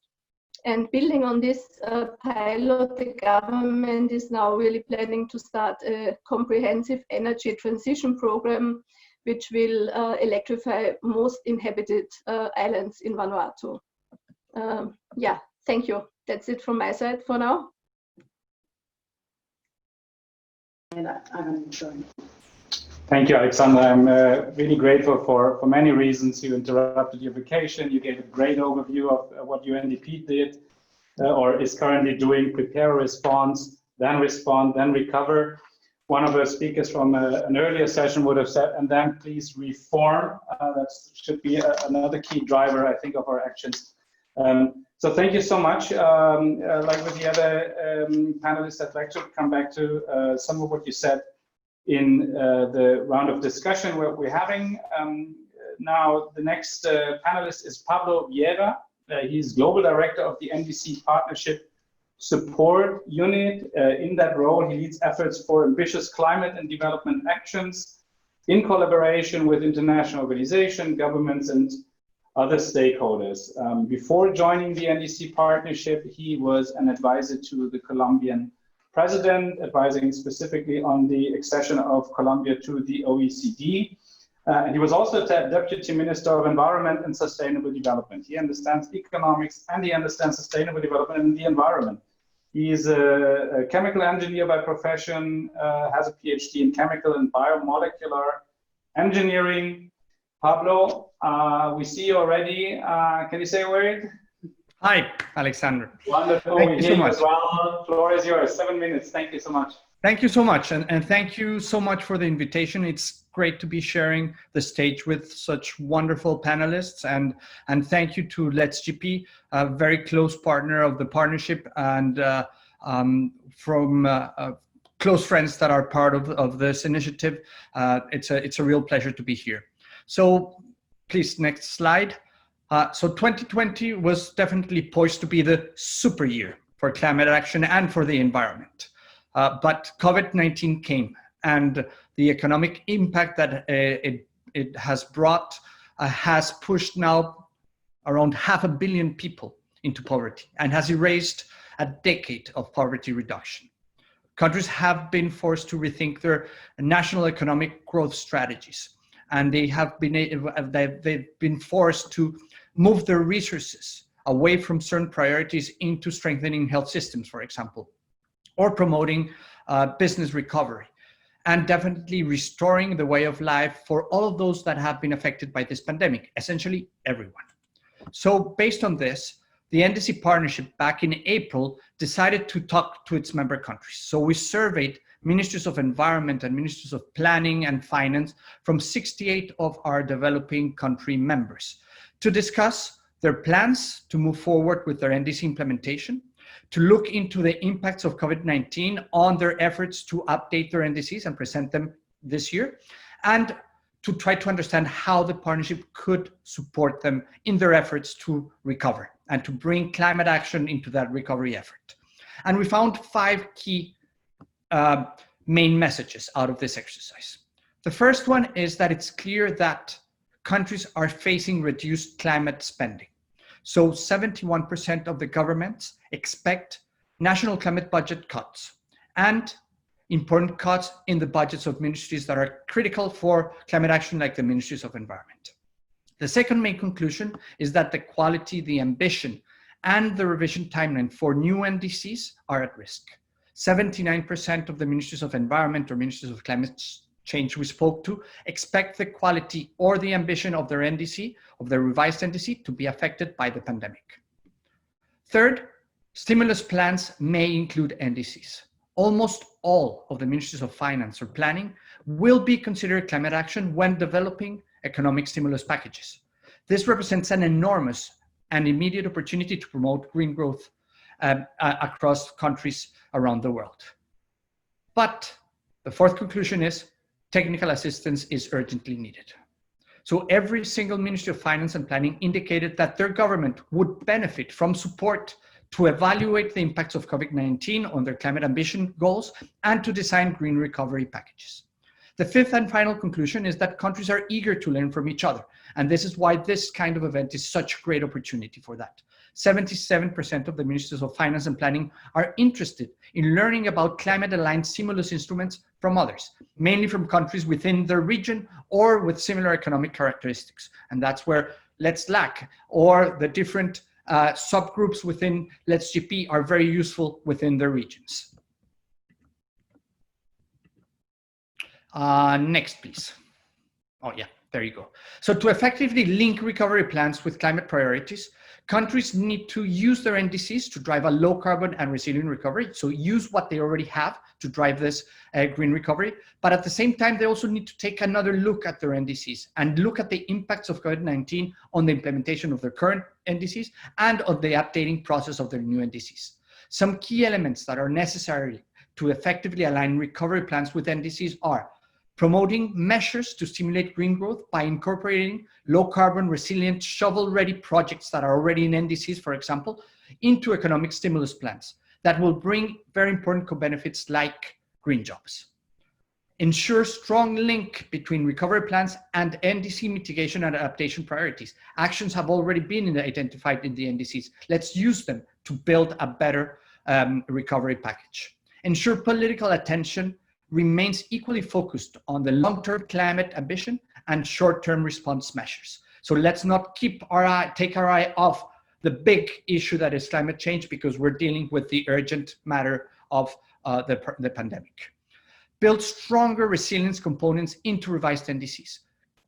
And building on this pilot, the government is now really planning to start a comprehensive energy transition program, which will electrify most inhabited islands in Vanuatu. Yeah, thank you. That's it from my side for now. Thank you, Alexandra. I'm really grateful for many reasons. You interrupted your vacation. You gave a great overview of what UNDP did or is currently doing: prepare a response, then respond, then recover. One of the speakers from an earlier session would have said, and then please reform. That should be another key driver, I think, of our actions. So thank you so much. Like with the other panelists, I'd like to come back to some of what you said in the round of discussion we're having. Now, the next panelist is Pablo Vieira. He's Global Director of the NDC Partnership Support Unit. In that role, he leads efforts for ambitious climate and development actions in collaboration with international organizations, governments, and other stakeholders. Before joining the NDC Partnership, he was an advisor to the Colombian president, advising specifically on the accession of Colombia to the OECD. And he was also the Deputy Minister of Environment and Sustainable Development. He understands economics and he understands sustainable development in the environment. He is a chemical engineer by profession, has a PhD in chemical and biomolecular engineering. Pablo, we see you already. Can you say a word? Hi, Alexander. Wonderful. Thank you so much. Well, floor is yours. 7 minutes. Thank you so much. Thank you so much. And thank you so much for the invitation. It's great to be sharing the stage with such wonderful panelists. And thank you to Let's GP, a very close partner of the partnership, and from close friends that are part of this initiative. It's a real pleasure to be here. So please, next slide. So 2020 was definitely poised to be the super year for climate action and for the environment. But COVID-19 came, and the economic impact that it has brought has pushed now around 500 million people into poverty and has erased a decade of poverty reduction. Countries have been forced to rethink their national economic growth strategies, and they've been forced to move their resources away from certain priorities into strengthening health systems, for example, or promoting business recovery, and definitely restoring the way of life for all of those that have been affected by this pandemic, essentially everyone. So based on this, the NDC Partnership back in April decided to talk to its member countries. So we surveyed ministries of environment and ministries of planning and finance from 68 of our developing country members to discuss their plans to move forward with their NDC implementation, to look into the impacts of COVID-19 on their efforts to update their NDCs and present them this year, and to try to understand how the partnership could support them in their efforts to recover and to bring climate action into that recovery effort. And we found 5 key main messages out of this exercise. The first one is that it's clear that countries are facing reduced climate spending. So 71% of the governments expect national climate budget cuts and important cuts in the budgets of ministries that are critical for climate action, like the ministries of environment. The second main conclusion is that the quality, the ambition, and the revision timeline for new NDCs are at risk. 79% of the ministries of environment or ministries of climate change we spoke to expect the quality or the ambition of their NDC, of their revised NDC, to be affected by the pandemic. Third, stimulus plans may include NDCs. Almost all of the ministries of finance or planning will be considered climate action when developing economic stimulus packages. This represents an enormous and immediate opportunity to promote green growth across countries around the world. But the fourth conclusion is technical assistance is urgently needed. So every single Ministry of Finance and Planning indicated that their government would benefit from support to evaluate the impacts of COVID-19 on their climate ambition goals and to design green recovery packages. The fifth and final conclusion is that countries are eager to learn from each other. And this is why this kind of event is such a great opportunity for that. 77% of the ministers of finance and planning are interested in learning about climate-aligned stimulus instruments from others, mainly from countries within their region or with similar economic characteristics. And that's where Let's LAC or the different subgroups within Let's GP are very useful within their regions. Next, please. Oh yeah, there you go. So to effectively link recovery plans with climate priorities, countries need to use their NDCs to drive a low carbon and resilient recovery. So use what they already have to drive this green recovery. But at the same time, they also need to take another look at their NDCs and look at the impacts of COVID-19 on the implementation of their current NDCs and on the updating process of their new NDCs. Some key elements that are necessary to effectively align recovery plans with NDCs are promoting measures to stimulate green growth by incorporating low carbon resilient shovel-ready projects that are already in NDCs, for example, into economic stimulus plans that will bring very important co-benefits like green jobs. Ensure strong link between recovery plans and NDC mitigation and adaptation priorities. Actions have already been identified in the NDCs. Let's use them to build a better recovery package. Ensure political attention remains equally focused on the long-term climate ambition and short-term response measures. So let's not take our eye off the big issue that is climate change, because we're dealing with the urgent matter of the pandemic. Build stronger resilience components into revised NDCs.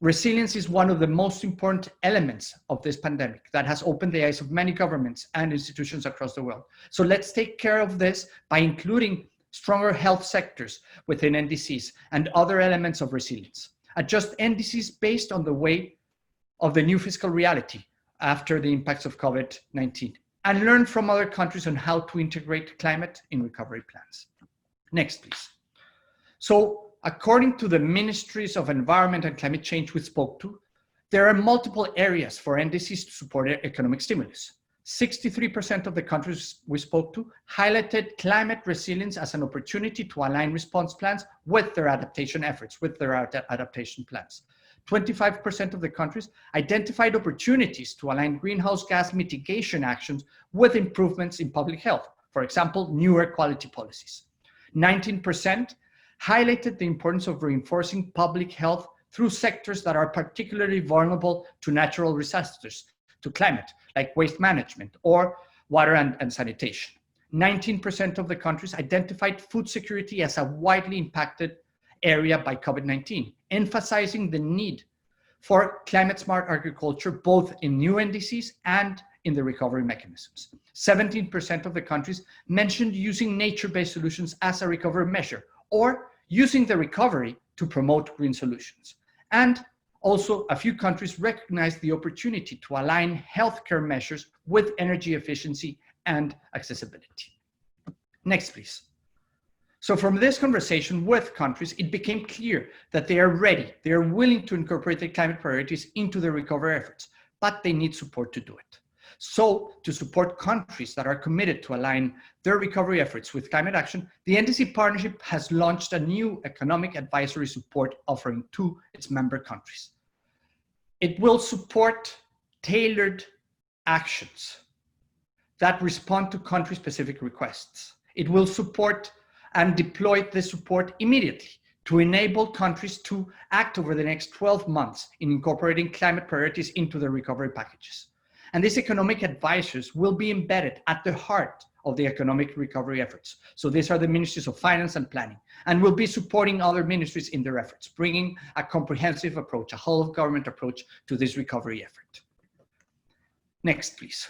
Resilience is one of the most important elements of this pandemic that has opened the eyes of many governments and institutions across the world. So let's take care of this by including stronger health sectors within NDCs and other elements of resilience. Adjust NDCs based on the way of the new fiscal reality after the impacts of COVID-19, and learn from other countries on how to integrate climate in recovery plans. Next, please. So according to the Ministries of Environment and Climate Change we spoke to, there are multiple areas for NDCs to support economic stimulus. 63% of the countries we spoke to highlighted climate resilience as an opportunity to align response plans with their adaptation efforts, with their adaptation plans. 25% of the countries identified opportunities to align greenhouse gas mitigation actions with improvements in public health, for example, new air quality policies. 19% highlighted the importance of reinforcing public health through sectors that are particularly vulnerable to natural disasters, to climate, like waste management or water and sanitation. 19% of the countries identified food security as a widely impacted area by COVID-19, emphasizing the need for climate smart agriculture, both in new NDCs and in the recovery mechanisms. 17% of the countries mentioned using nature-based solutions as a recovery measure, or using the recovery to promote green solutions. And also, a few countries recognized the opportunity to align healthcare measures with energy efficiency and accessibility. Next, please. So from this conversation with countries, it became clear that they are ready, they are willing to incorporate the climate priorities into their recovery efforts, but they need support to do it. So to support countries that are committed to align their recovery efforts with climate action, the NDC partnership has launched a new economic advisory support offering to its member countries. It will support tailored actions that respond to country-specific requests. It will support and deploy this support immediately to enable countries to act over the next 12 months in incorporating climate priorities into their recovery packages. And these economic advisors will be embedded at the heart of the economic recovery efforts. So these are the Ministries of Finance and Planning, and will be supporting other ministries in their efforts, bringing a comprehensive approach, a whole of government approach to this recovery effort. Next, please.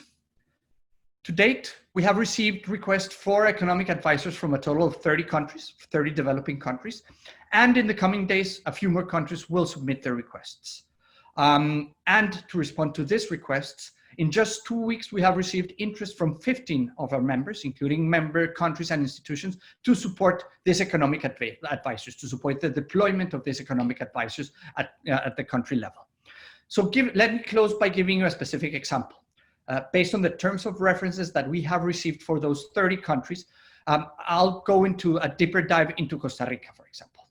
To date, we have received requests for economic advisors from a total of 30 countries, 30 developing countries. And in the coming days, a few more countries will submit their requests. And to respond to these requests, in just 2 weeks, we have received interest from 15 of our members, including member countries and institutions, to support these economic advisors, to support the deployment of these economic advisors at the country level. So let me close by giving you a specific example. Based on the terms of references that we have received for those 30 countries, I'll go into a deeper dive into Costa Rica, for example.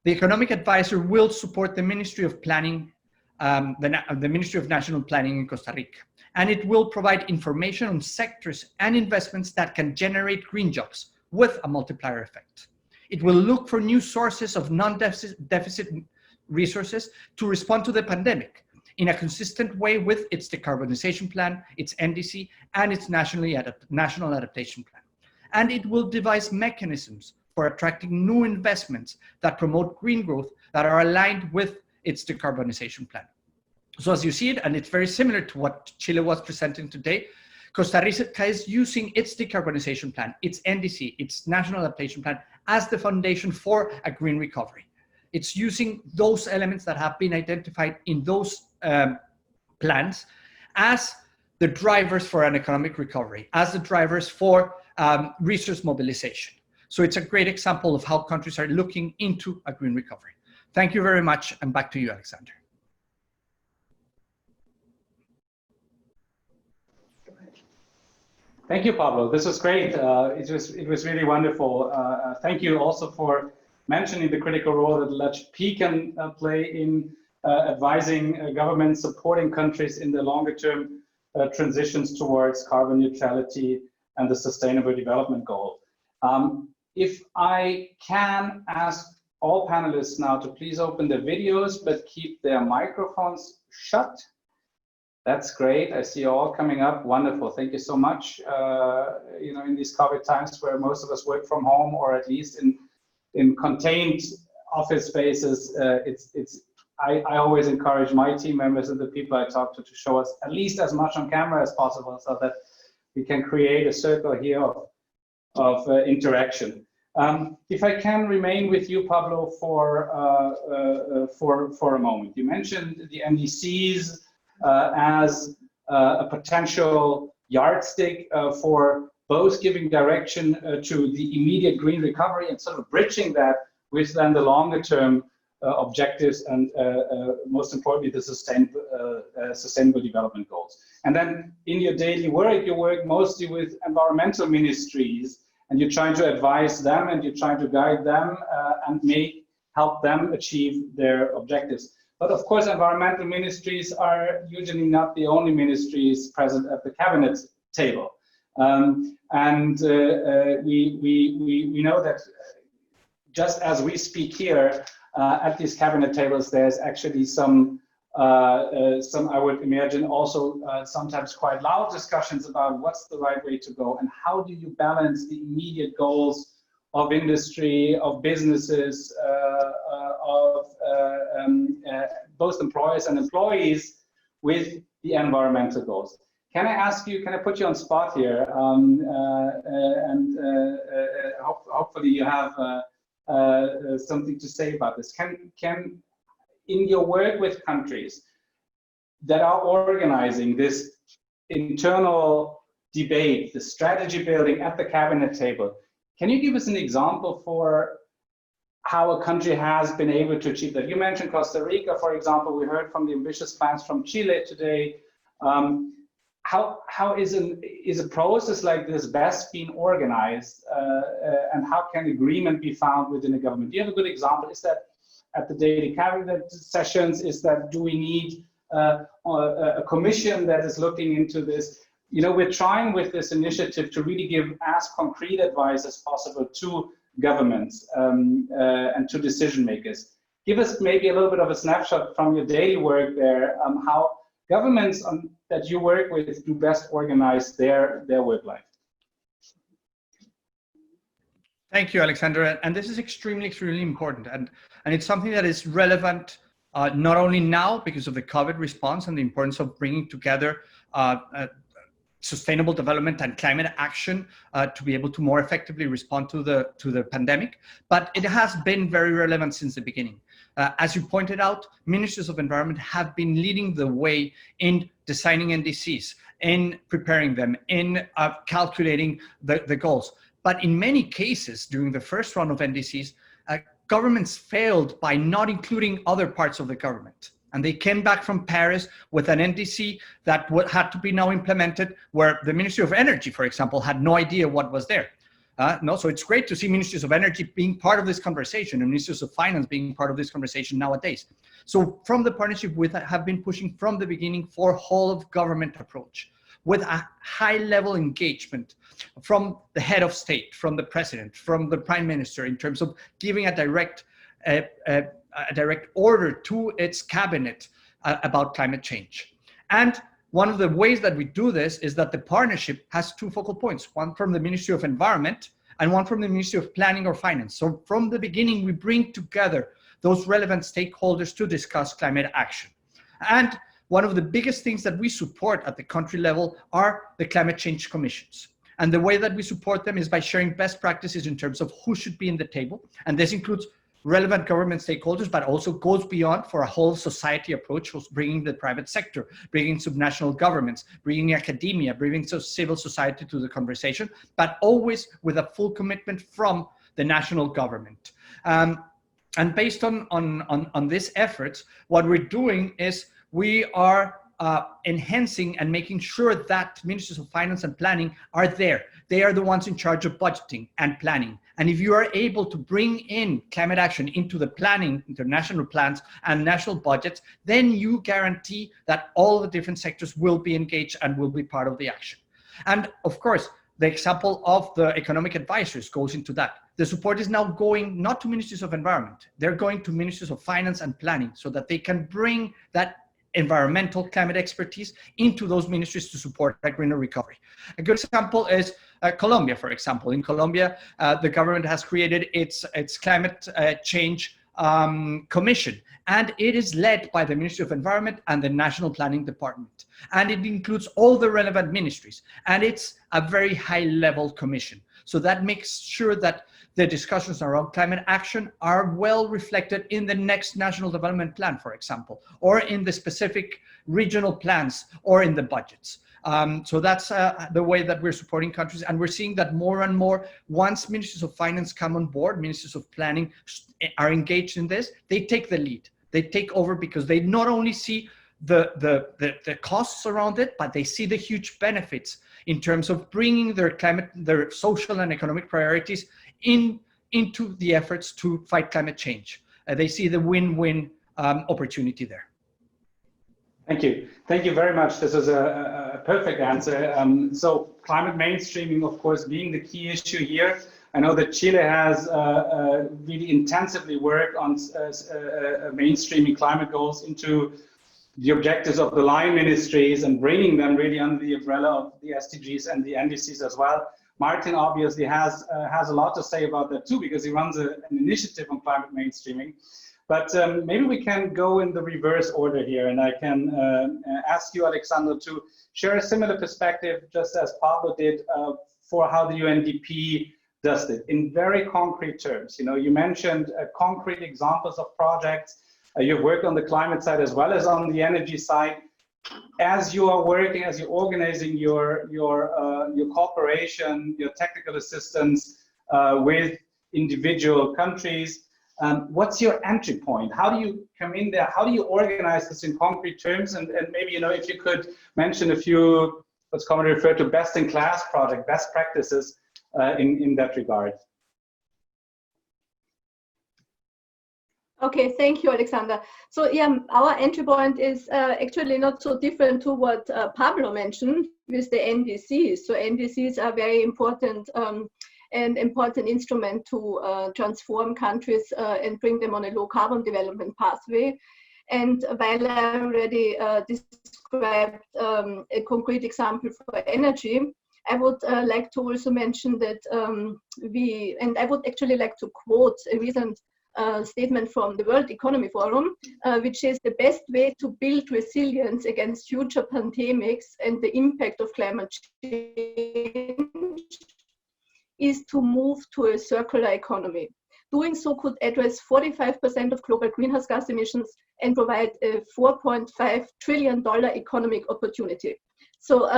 The economic advisor will support the Ministry of Planning, the Ministry of National Planning in Costa Rica, and it will provide information on sectors and investments that can generate green jobs with a multiplier effect. It will look for new sources of non-deficit resources to respond to the pandemic in a consistent way with its decarbonization plan, its NDC, and its national adaptation plan. And it will devise mechanisms for attracting new investments that promote green growth that are aligned with its decarbonization plan. So as you see it, and it's very similar to what Chile was presenting today, Costa Rica is using its decarbonization plan, its NDC, its national adaptation plan, as the foundation for a green recovery. It's using those elements that have been identified in those plans as the drivers for an economic recovery, as the drivers for resource mobilization. So it's a great example of how countries are looking into a green recovery. Thank you very much, and back to you, Alexander. Thank you, Pablo. This was great. It was really wonderful. Thank you also for mentioning the critical role that LAGP can play in advising governments, supporting countries in the longer term transitions towards carbon neutrality and the Sustainable Development Goal. If I can ask all panelists now to please open their videos, but keep their microphones shut. That's great. I see you all coming up. Wonderful. Thank you so much. You know, in these COVID times where most of us work from home, or at least in contained office spaces, I always encourage my team members and the people I talk to show us at least as much on camera as possible, so that we can create a circle here of interaction. If I can remain with you, Pablo, for a moment. You mentioned the NDCs as a potential yardstick for both giving direction to the immediate green recovery and sort of bridging that with then the longer term objectives and most importantly the sustainable development goals. And then in your daily work, you work mostly with environmental ministries, and you're trying to advise them and you're trying to guide them and help them achieve their objectives. But of course, environmental ministries are usually not the only ministries present at the cabinet table. We know that just as we speak here at these cabinet tables, there's actually some I would imagine also sometimes quite loud discussions about what's the right way to go and how do you balance the immediate goals of industry, of businesses, of both employers and employees with the environmental goals. Can I ask you, can I put you on spot here? Hopefully you have something to say about this. Can in your work with countries that are organizing this internal debate, the strategy building at the cabinet table, can you give us an example for how a country has been able to achieve that? You mentioned Costa Rica, for example. We heard from the ambitious plans from Chile today. How is a process like this best being organized, and how can agreement be found within a government? Do you have a good example? Is that at the daily cabinet sessions? Is that, do we need a commission that is looking into this? You know, we're trying with this initiative to really give as concrete advice as possible to governments and to decision makers. Give us maybe a little bit of a snapshot from your daily work there, how governments that you work with do best organize their work life. Thank you, Alexander. And this is extremely important. And it's something that is relevant not only now because of the COVID response and the importance of bringing together sustainable development and climate action to be able to more effectively respond to the pandemic, but it has been very relevant since the beginning. As you pointed out, ministries of environment have been leading the way in designing NDCs, in preparing them, in calculating the goals. But in many cases, during the first round of NDCs, governments failed by not including other parts of the government. And they came back from Paris with an NDC that had to be now implemented, where the Ministry of Energy, for example, had no idea what was there. No, so it's great to see ministries of energy being part of this conversation and ministries of finance being part of this conversation nowadays. So from the partnership, we have been pushing from the beginning for whole of government approach with a high level engagement from the head of state, from the president, from the prime minister, in terms of giving a direct order to its cabinet about climate change. And one of the ways that we do this is that the partnership has two focal points, one from the Ministry of Environment and one from the Ministry of Planning or Finance. So from the beginning, we bring together those relevant stakeholders to discuss climate action. And one of the biggest things that we support at the country level are the climate change commissions. And the way that we support them is by sharing best practices in terms of who should be in the table. And this includes relevant government stakeholders, but also goes beyond for a whole society approach, bringing the private sector, bringing subnational governments, bringing academia, bringing civil society to the conversation, but always with a full commitment from the national government. And based on these efforts, what we're doing is we are enhancing and making sure that ministries of finance and planning are there. They are the ones in charge of budgeting and planning. And if you are able to bring in climate action into the planning, international plans and national budgets, then you guarantee that all the different sectors will be engaged and will be part of the action. And of course, the example of the economic advisors goes into that. The support is now going not to ministries of environment, they're going to ministries of finance and planning so that they can bring that environmental climate expertise into those ministries to support a greener recovery. A good example is Colombia, for example. In Colombia, the government has created its climate change commission, and it is led by the Ministry of Environment and the National Planning Department. And it includes all the relevant ministries, and it's a very high-level commission. So that makes sure that the discussions around climate action are well reflected in the next National Development Plan, for example, or in the specific regional plans or in the budgets. So that's the way that we're supporting countries. And we're seeing that more and more, once ministries of finance come on board, ministries of planning are engaged in this, they take the lead. They take over because they not only see the costs around it, but they see the huge benefits in terms of bringing their social and economic priorities into the efforts to fight climate change. They see the win-win opportunity there. Thank you. Thank you very much. This is a perfect answer. So climate mainstreaming, of course, being the key issue here. I know that Chile has really intensively worked on mainstreaming climate goals into the objectives of the line ministries and bringing them really under the umbrella of the SDGs and the NDCs as well. Martin obviously has a lot to say about that too, because he runs an initiative on climate mainstreaming. But maybe we can go in the reverse order here, and I can ask you, Alexander, to share a similar perspective, just as Pablo did, for how the UNDP does it in very concrete terms. You know, you mentioned concrete examples of projects. You've worked on the climate side as well as on the energy side. As you are working, as you're organizing your cooperation, your technical assistance with individual countries, what's your entry point? How do you come in there? How do you organize this in concrete terms? And maybe, you know, if you could mention a few, what's commonly referred to best-in-class project, best practices in that regard. Okay, thank you, Alexander. So yeah, our entry point is actually not so different to what Pablo mentioned with the NDCs. So NDCs are very important an important instrument to transform countries and bring them on a low carbon development pathway. And while I already described a concrete example for energy, I would like to also mention that I would actually like to quote a recent statement from the World Economy Forum, which is the best way to build resilience against future pandemics and the impact of climate change is to move to a circular economy. Doing so could address 45% of global greenhouse gas emissions and provide a $4.5 trillion economic opportunity. So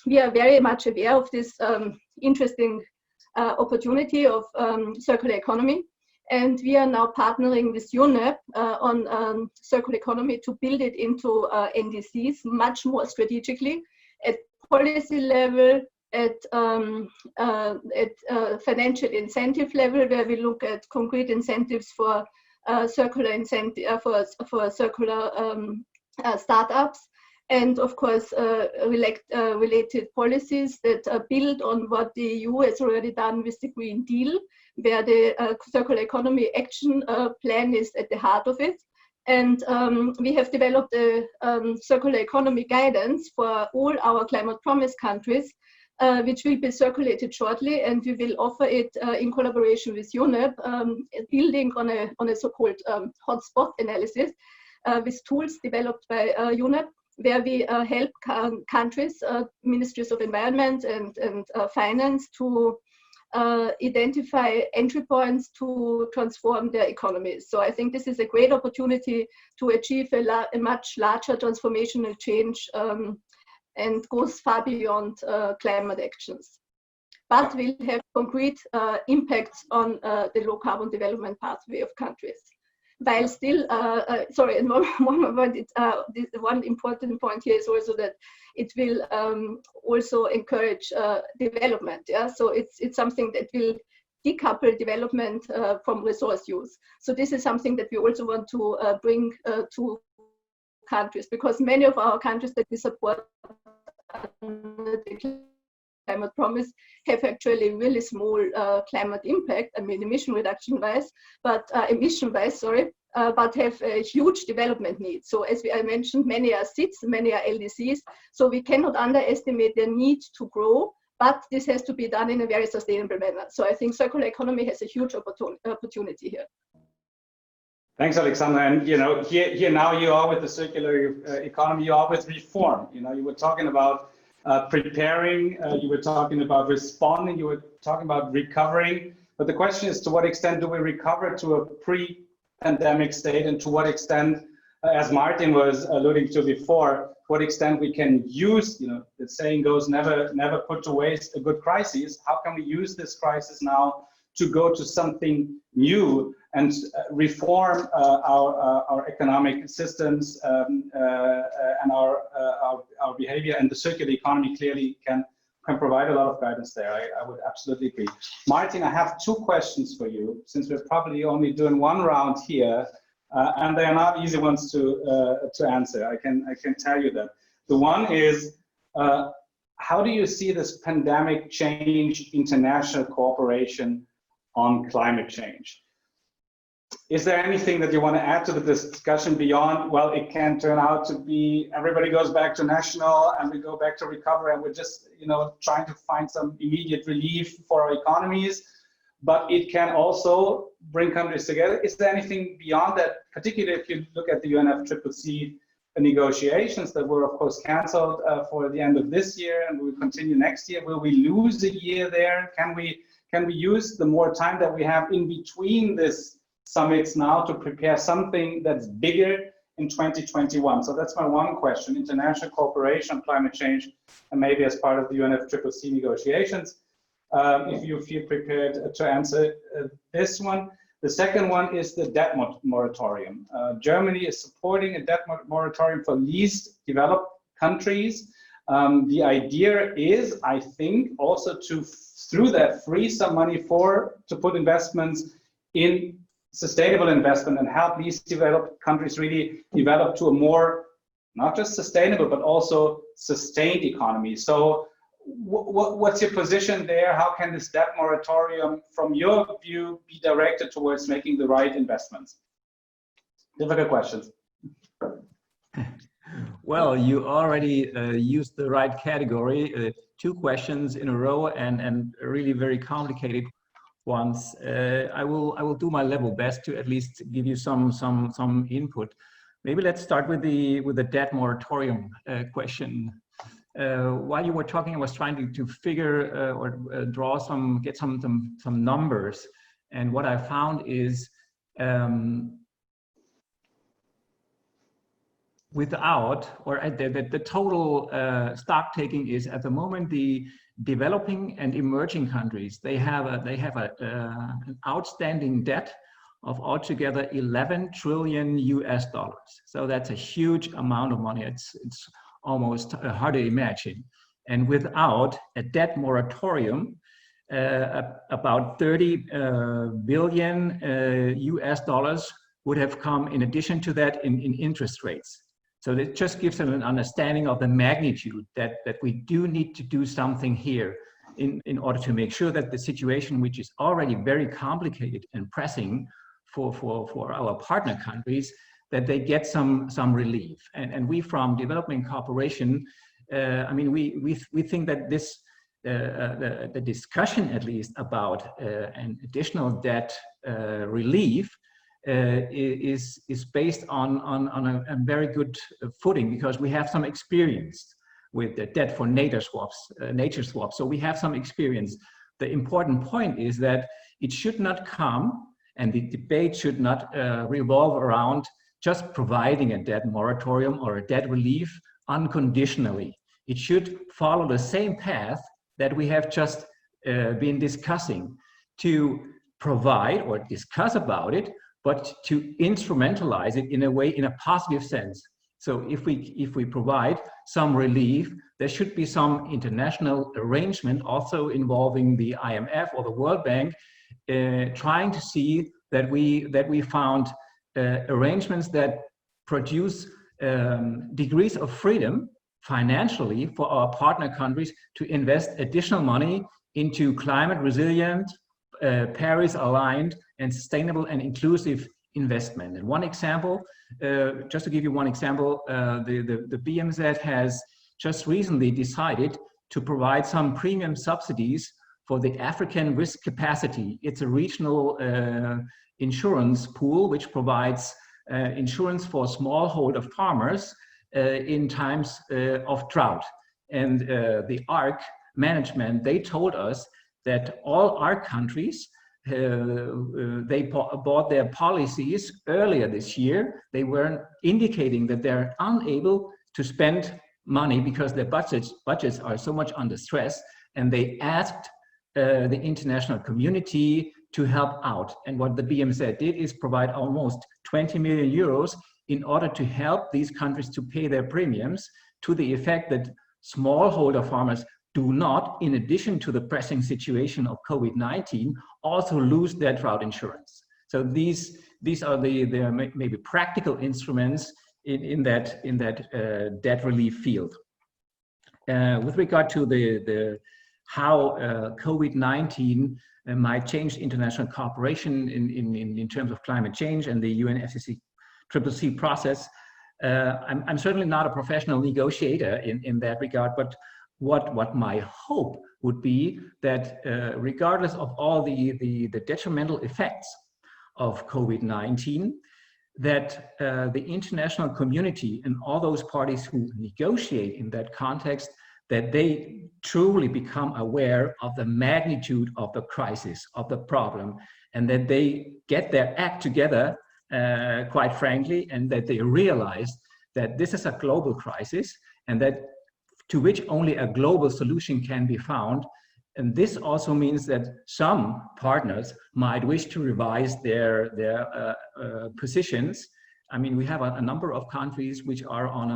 we are very much aware of this interesting opportunity of circular economy. And we are now partnering with UNEP on circular economy to build it into NDCs much more strategically at policy level, at financial incentive level, where we look at concrete incentives for circular incentive for circular startups, and of course related policies that build on what the EU has already done with the Green Deal, where the circular economy action plan is at the heart of it. And we have developed a circular economy guidance for all our climate promise countries, which will be circulated shortly, and we will offer it in collaboration with UNEP, building on a so-called hotspot analysis with tools developed by UNEP, where we help countries, ministries of environment and finance to identify entry points to transform their economies. So I think this is a great opportunity to achieve a much larger transformational change and goes far beyond climate actions. But will have concrete impacts on the low carbon development pathway of countries. While still, sorry, and one important point here is also that it will also encourage development. Yeah, so it's something that will decouple development from resource use. So this is something that we also want to bring to countries, because many of our countries that we support the climate promise have actually really small climate impact, I mean emission wise, but have a huge development need. So as I mentioned, many are SIDs, many are LDCs, so we cannot underestimate their need to grow, but this has to be done in a very sustainable manner. So I think circular economy has a huge opportunity here. Thanks, Alexandra. And here now you are with the circular economy, you are with reform. You were talking about preparing, you were talking about responding, you were talking about recovering. But the question is, to what extent do we recover to a pre-pandemic state, and to what extent, as Martin was alluding to before, what extent we can use, the saying goes, never put to waste a good crisis. How can we use this crisis now to go to something new and reform our economic systems and our behavior? And the circular economy clearly can provide a lot of guidance there. I would absolutely agree. Martin, I have two questions for you, since we're probably only doing one round here, and they are not easy ones to answer. I can tell you that. The one is, how do you see this pandemic change international cooperation on climate change? Is there anything that you want to add to the discussion beyond, well, it can turn out to be everybody goes back to national and we go back to recovery and we're just, trying to find some immediate relief for our economies, but it can also bring countries together? Is there anything beyond that, particularly if you look at the UNFCCC negotiations that were, of course, canceled for the end of this year and will continue next year? Will we lose a year there? Can we use the more time that we have in between this summits now to prepare something that's bigger in 2021? So that's my one question: international cooperation on climate change, and maybe as part of the UNFCCC negotiations, if you feel prepared to answer this one. The second one is the debt moratorium. Germany is supporting a debt moratorium for least developed countries. The idea is, I think, also to, through that, free some money to put investments in sustainable investment and help these developed countries really develop to a more, not just sustainable, but also sustained economy. So what's your position there? How can this debt moratorium, from your view, be directed towards making the right investments? Difficult questions. Well, you already used the right category. Two questions in a row, and really very complicated ones. I will do my level best to at least give you some input. Maybe let's start with the debt moratorium question. While you were talking, I was trying to figure or get some numbers, and what I found is the total stock taking is, at the moment, the developing and emerging countries, they have an outstanding debt of altogether $11 trillion US. So that's a huge amount of money. It's almost hard to imagine. And without a debt moratorium, about 30 billion US dollars would have come in addition to that in interest rates. So that just gives them an understanding of the magnitude that we do need to do something here in order to make sure that the situation, which is already very complicated and pressing for our partner countries, that they get some relief. And we from Development Cooperation, I mean, we think that this, the discussion at least about an additional debt relief is based on a very good footing, because we have some experience with the debt for nature swaps. So we have some experience. The important point is that it should not come, and the debate should not revolve around just providing a debt moratorium or a debt relief unconditionally. It should follow the same path that we have just been discussing, to provide or discuss about it, but to instrumentalize it in a way, in a positive sense. So if we provide some relief, there should be some international arrangement also involving the IMF or the World Bank, trying to see that we found arrangements that produce degrees of freedom financially for our partner countries to invest additional money into climate resilient, Paris-aligned, and sustainable and inclusive investment. And one example, just to give you one example, the BMZ has just recently decided to provide some premium subsidies for the African risk capacity. It's a regional insurance pool which provides insurance for smallholder farmers in times of drought. And the ARC management, they told us that all ARC countries, they bought their policies earlier this year. They were indicating that they're unable to spend money because their budgets are so much under stress, and they asked the international community to help out. And what the BMZ did is provide almost 20 million euros in order to help these countries to pay their premiums, to the effect that smallholder farmers do not, in addition to the pressing situation of COVID-19, also lose their drought insurance. So these are the maybe practical instruments in that debt relief field. With regard to the how COVID-19 might change international cooperation in terms of climate change and the UNFCCC process, I'm certainly not a professional negotiator in that regard, but what my hope would be that regardless of all the detrimental effects of COVID-19, that the international community and all those parties who negotiate in that context, that they truly become aware of the magnitude of the crisis, of the problem, and that they get their act together, quite frankly, and that they realize that this is a global crisis, and that to which only a global solution can be found. And this also means that some partners might wish to revise their positions. I mean, we have a number of countries which are on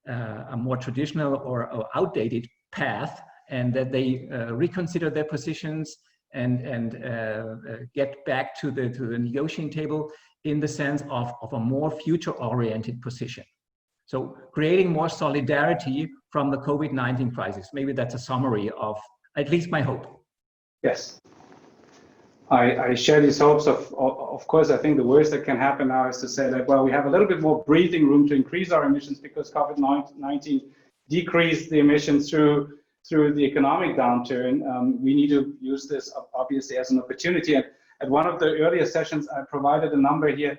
a more traditional or outdated path, and that they reconsider their positions and get back to the negotiating table in the sense of a more future-oriented position. So creating more solidarity from the COVID-19 crisis. Maybe that's a summary of at least my hope. Yes, I share these hopes. Of course, I think the worst that can happen now is to say that, well, we have a little bit more breathing room to increase our emissions because COVID-19 decreased the emissions through the economic downturn. We need to use this obviously as an opportunity. And at one of the earlier sessions, I provided a number here.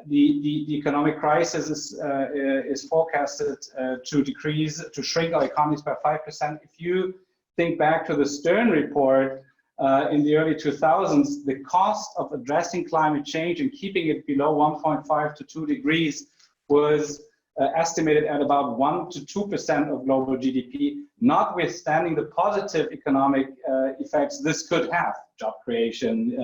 The economic crisis is forecasted to shrink our economies by 5%. If you think back to the Stern report in the early 2000s, the cost of addressing climate change and keeping it below 1.5 to 2 degrees was estimated at about 1 to 2% of global GDP, notwithstanding the positive economic effects this could have, job creation,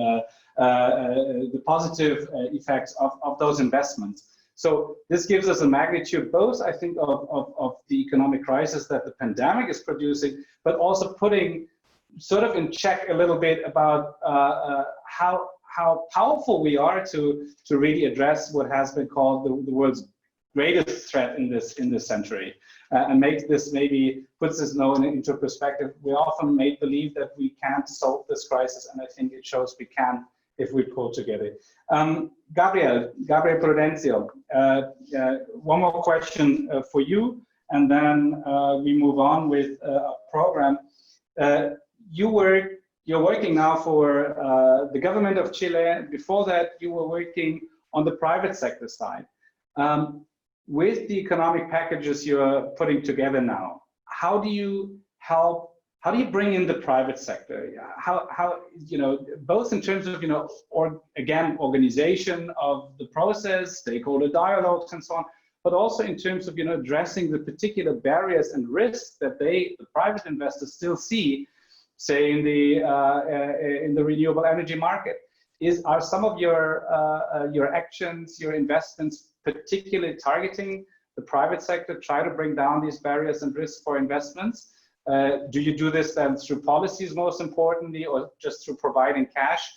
the positive effects of those investments. So this gives us a magnitude both, I think, of the economic crisis that the pandemic is producing, but also putting sort of in check a little bit about how powerful we are to really address what has been called the world's greatest threat in this century, and make this, maybe puts this into perspective. We often make believe that we can't solve this crisis, and I think it shows we can if we pull together. Gabriel Prudencio, one more question for you, and then we move on with a program. You're working now for the government of Chile. Before that, you were working on the private sector side. With the economic packages you're putting together now, how do you help? How do you bring in the private sector? How both in terms of organization of the process, stakeholder dialogues, and so on, but also in terms of addressing the particular barriers and risks that the private investors still see, say in the renewable energy market. Are some of your actions, your investments, particularly targeting the private sector, try to bring down these barriers and risks for investments? Do you do this then through policies most importantly, or just through providing cash?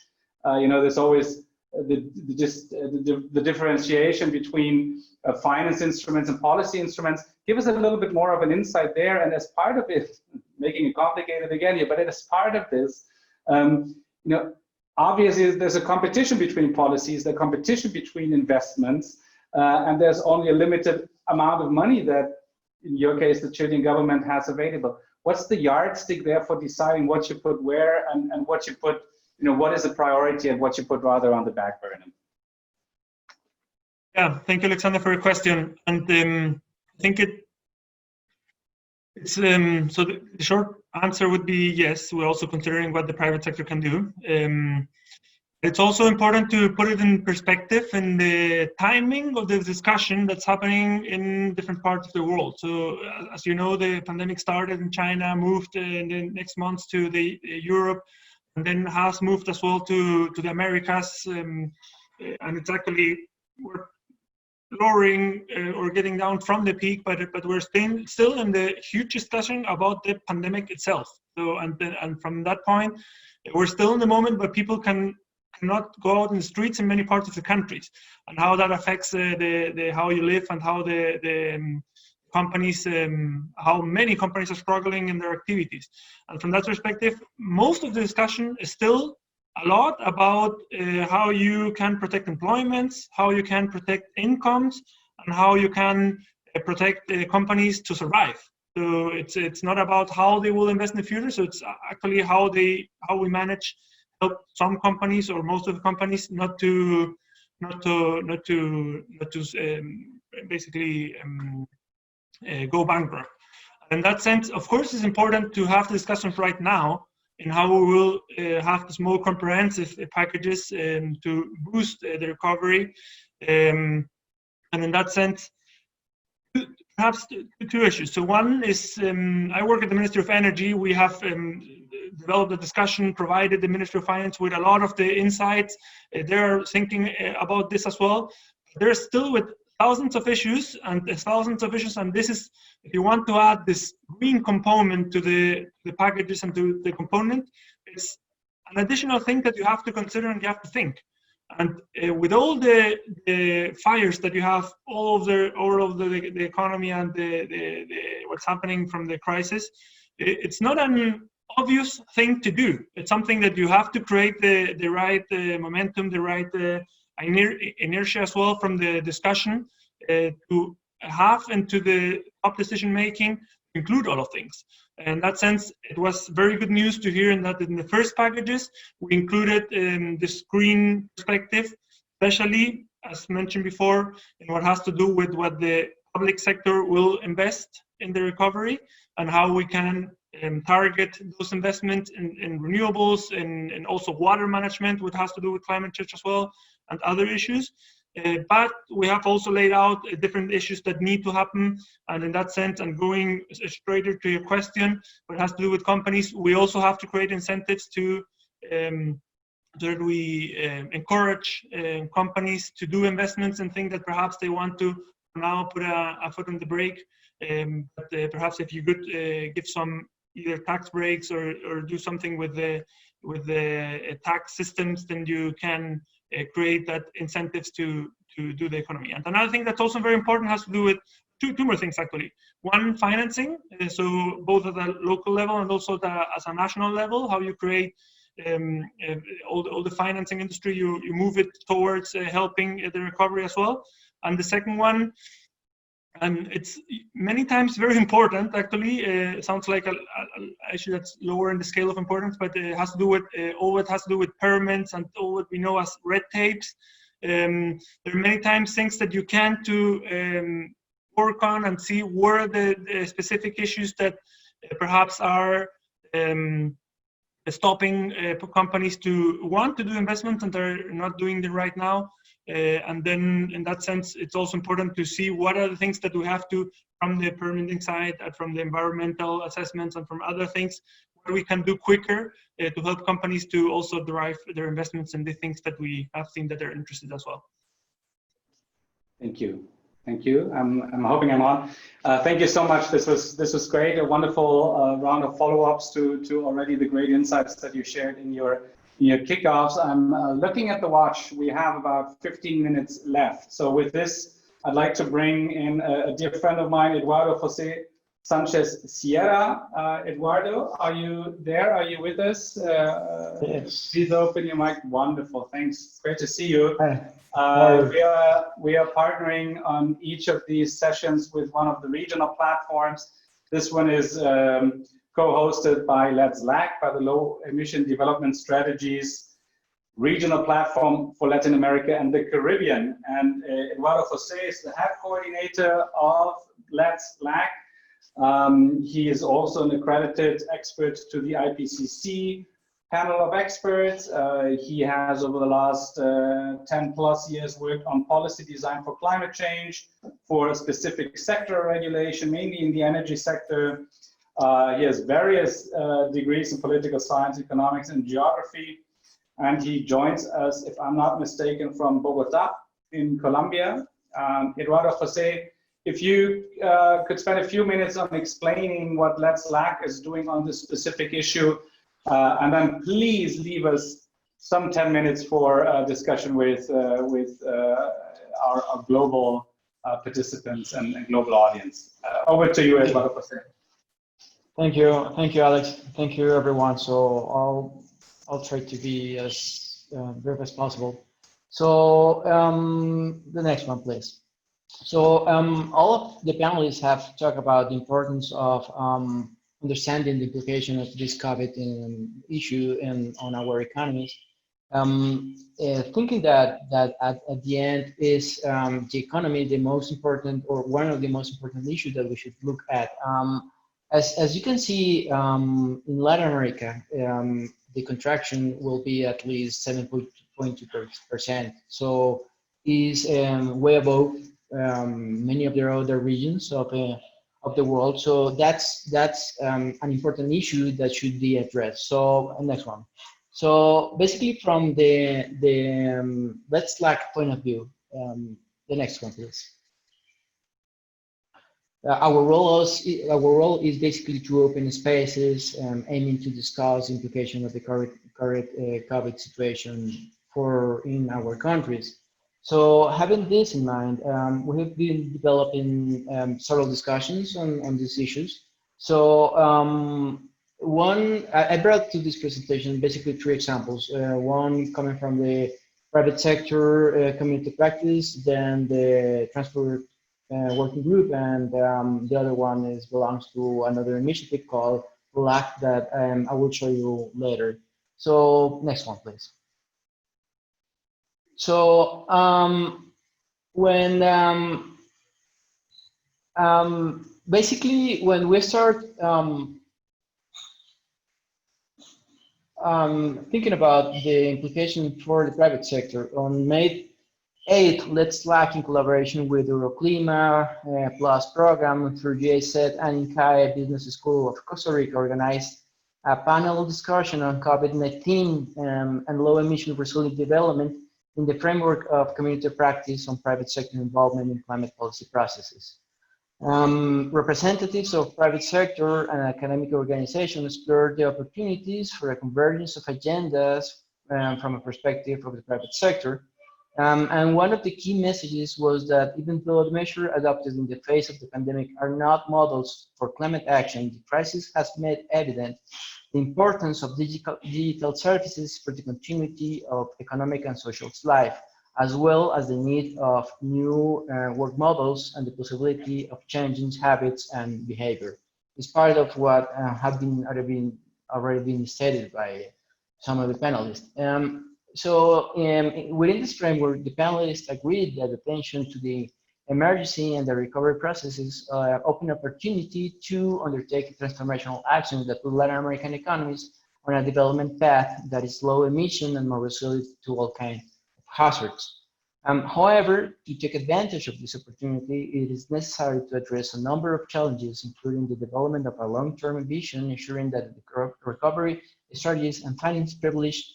There's always the differentiation between finance instruments and policy instruments. Give us a little bit more of an insight there. And as part of it, making it complicated again here, but as part of this, obviously there's a competition between policies, the competition between investments, and there's only a limited amount of money that, in your case, the Chilean government has available. What's the yardstick there for deciding what you put where, and what you put, what is a priority and what you put rather on the back burner? Yeah, thank you, Alexander, for your question. And I think it's so the short answer would be yes. We're also considering what the private sector can do. It's also important to put it in perspective in the timing of the discussion that's happening in different parts of the world. So, as you know, the pandemic started in China, moved in the next months to Europe, and then has moved as well to the Americas, and it's actually we're lowering or getting down from the peak, but we're still in the huge discussion about the pandemic itself. So and from that point, we're still in the moment, but people cannot go out in the streets in many parts of the countries, and how that affects how you live and how the companies, how many companies are struggling in their activities. And from that perspective, most of the discussion is still a lot about how you can protect employments, how you can protect incomes, and how you can protect companies to survive. So it's not about how they will invest in the future. So it's actually how we manage help some companies or most of the companies not to basically go bankrupt. And in that sense, of course, it's important to have the discussions right now in how we will have these more comprehensive packages to boost the recovery. And in that sense, perhaps two issues. So one is, I work at the Ministry of Energy. We have developed a discussion, provided the Ministry of Finance with a lot of the insights. They're thinking about this as well. They're still with thousands of issues, and this is, if you want to add this green component to the packages and to the component, it's an additional thing that you have to consider and you have to think. And with all the fires that you have all over the economy and the what's happening from the crisis, it's not an obvious thing to do. It's something that you have to create the right momentum, the right inertia as well from the discussion to have into the top decision making include all of things. In that sense, it was very good news to hear that in the first packages we included this green perspective, especially as mentioned before, in what has to do with what the public sector will invest in the recovery and how we can target those investments in renewables and also water management, which has to do with climate change as well, and other issues. But we have also laid out different issues that need to happen. And in that sense, and going straighter to your question, what has to do with companies, we also have to create incentives to so that we encourage companies to do investments and think that perhaps they want to now put a foot on the brake. But perhaps if you could give some either tax breaks or do something with the tax systems, then you can create that incentives to do the economy. And another thing that's also very important has to do with two more things actually. One, financing, so both at the local level and also as a national level, how you create all the financing industry, you move it towards helping the recovery as well. And the second one, and it's many times very important actually, it sounds like an issue that's lower in the scale of importance, but it has to do with all it has to do with permits and all what we know as red tapes. There are many times things that you can't do work on and see where the specific issues that perhaps are stopping companies to want to do investments and they're not doing it right now. And then in that sense, it's also important to see what are the things that we have to, from the permitting side, from the environmental assessments and from other things, what we can do quicker to help companies to also derive their investments in the things that we have seen that they're interested as well. Thank you. Thank you. I'm hoping I'm on. Thank you so much. This was great. A wonderful round of follow-ups to already the great insights that you shared in your kickoffs. I'm looking at the watch. We have about 15 minutes left. So with this, I'd like to bring in a dear friend of mine, Eduardo Jose Sanchez Sierra. Eduardo, are you there? Are you with us? Yes. Please open your mic. Wonderful. Thanks. Great to see you. We are partnering on each of these sessions with one of the regional platforms. This one is co-hosted by Let's LAC, by the Low Emission Development Strategies Regional Platform for Latin America and the Caribbean. And Eduardo Jose is the head coordinator of Let's LAC. He is also an accredited expert to the IPCC panel of experts. He has over the last 10 plus years worked on policy design for climate change, for a specific sector regulation, mainly in the energy sector. He has various degrees in political science, economics, and geography. And he joins us, if I'm not mistaken, from Bogota in Colombia. Eduardo Jose, if you could spend a few minutes on explaining what Let's LAC is doing on this specific issue, and then please leave us some 10 minutes for discussion with our global participants and global audience. Over to you, Eduardo Jose. Thank you, Alex. Thank you, everyone. So I'll try to be as brief as possible. So the next one, please. So all of the panelists have talked about the importance of understanding the implication of this COVID issue on our economies. Thinking that at the end is the economy the most important, or one of the most important issues that we should look at. As you can see, in Latin America, the contraction will be at least 7.2%. So is way above many of the other regions of the world. So that's an important issue that should be addressed. So next one. So basically, from the Let's LAC point of view, the next one, please. Our role is basically to open spaces, aiming to discuss the implication of the current COVID situation in our countries. So having this in mind, we have been developing several discussions on these issues. So I brought to this presentation basically 3 examples. One coming from the private sector community practice, then the transport working group, and the other one belongs to another initiative called LAC that I will show you later. So next one, please. So basically when we start thinking about the implication for the private sector, on May 8th, Let's LAC, in collaboration with Euroclima Plus program through GIZ and INCAE Business School of Costa Rica, organized a panel discussion on COVID-19 and low emission resilient development in the framework of community practice on private sector involvement in climate policy processes. Representatives of private sector and academic organizations explored the opportunities for a convergence of agendas from a perspective of the private sector. And one of the key messages was that even though the measures adopted in the face of the pandemic are not models for climate action, the crisis has made evident the importance of digital services for the continuity of economic and social life, as well as the need of new work models and the possibility of changing habits and behavior. It's part of what have been already been stated by some of the panelists. Within this framework, the panelists agreed that attention to the emergency and the recovery processes open opportunity to undertake transformational actions that put Latin American economies on a development path that is low emission and more resilient to all kinds of hazards. However, to take advantage of this opportunity, it is necessary to address a number of challenges, including the development of a long-term vision, ensuring that the recovery strategies and finance privilege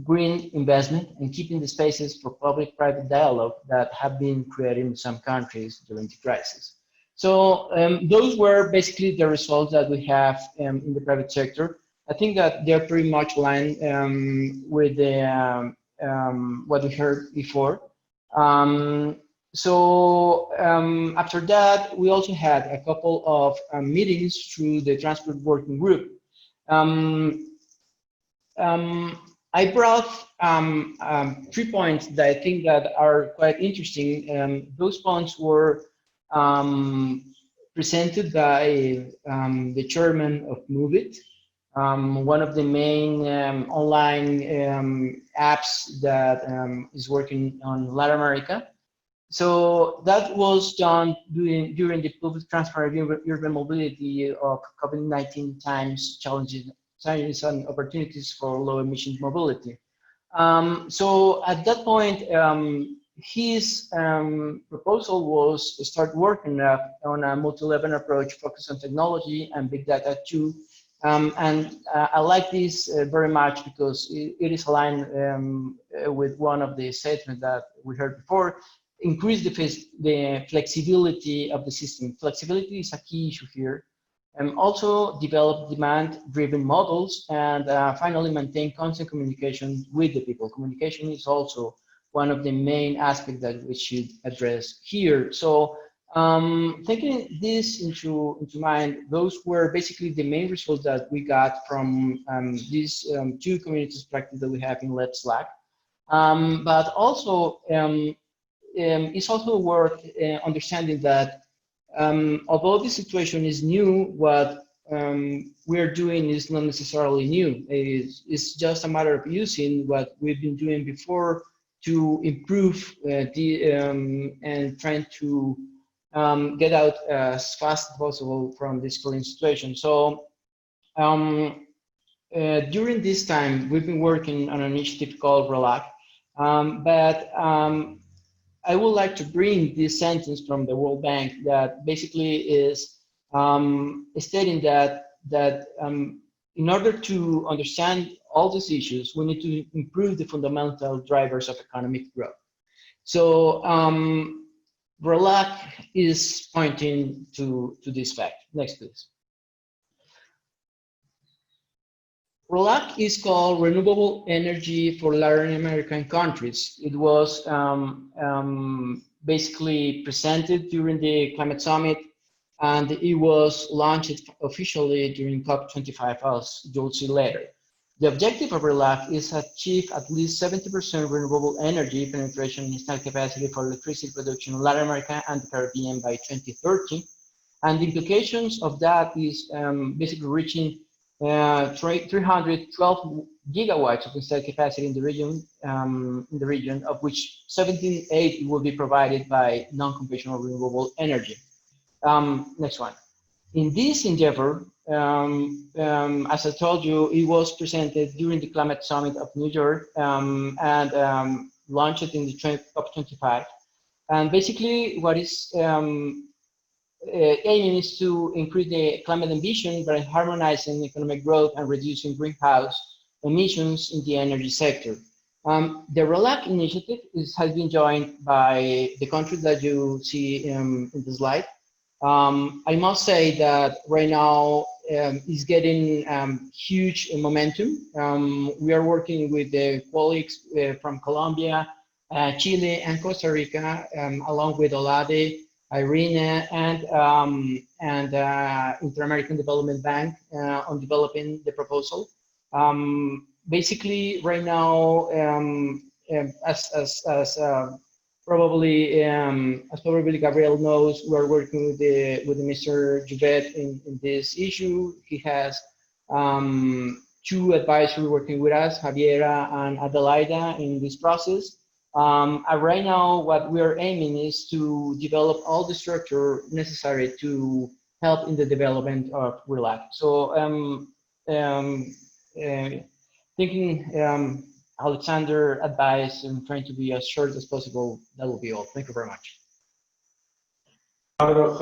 green investment, and keeping the spaces for public-private dialogue that have been created in some countries during the crisis. So those were basically the results that we have in the private sector. I think that they're pretty much aligned with the, what we heard before. After that, we also had a couple of meetings through the Transport Working Group. I brought 3 points that I think that are quite interesting. Those points were presented by the chairman of MoveIt, one of the main online apps that is working on Latin America. So that was done during the public transport urban mobility of COVID-19 times challenges and opportunities for low emission mobility. So at that point, his proposal was to start working on a multi-level approach focused on technology and big data too. I like this very much because it is aligned with one of the statements that we heard before. Increase the flexibility of the system. Flexibility is a key issue here. Also develop demand-driven models, and finally maintain constant communication with the people. Communication is also one of the main aspects that we should address here. So taking this into mind, those were basically the main results that we got from these 2 communities practice that we have in Let's Slack. But also, it's also worth understanding that although the situation is new, what we're doing is not necessarily new. It's just a matter of using what we've been doing before to improve and trying to get out as fast as possible from this current situation. So during this time, we've been working on an initiative called RELAC, but I would like to bring this sentence from the World Bank that basically is stating that in order to understand all these issues, we need to improve the fundamental drivers of economic growth. So RELAC is pointing to this fact. Next, please. RELAC is called Renewable Energy for Latin American Countries. It was basically presented during the Climate Summit, and it was launched officially during COP25, as you'll see later. The objective of RELAC is to achieve at least 70% renewable energy penetration in installed capacity for electricity production in Latin America and the Caribbean by 2030. And the implications of that is basically reaching 312 gigawatts of installed capacity in the region, of which 17.8 will be provided by non-conventional renewable energy. Next one. In this endeavor, as I told you, it was presented during the Climate Summit of New York and launched in the COP25. And basically, what is aiming is to increase the climate ambition by harmonizing economic growth and reducing greenhouse emissions in the energy sector. The RELAC initiative has been joined by the countries that you see in the slide. I must say that right now is getting huge momentum. We are working with the colleagues from Colombia, Chile, and Costa Rica, along with Olade, Irene, and Inter-American Development Bank on developing the proposal. Basically, right now, as probably Gabriel knows, we're working with Mr. Juvet in this issue. He has 2 advisors working with us, Javiera and Adelaida, in this process. Right now, what we are aiming is to develop all the structure necessary to help in the development of RELAC. So, thinking Alexander advice and trying to be as short as possible, that will be all. Thank you very much. Go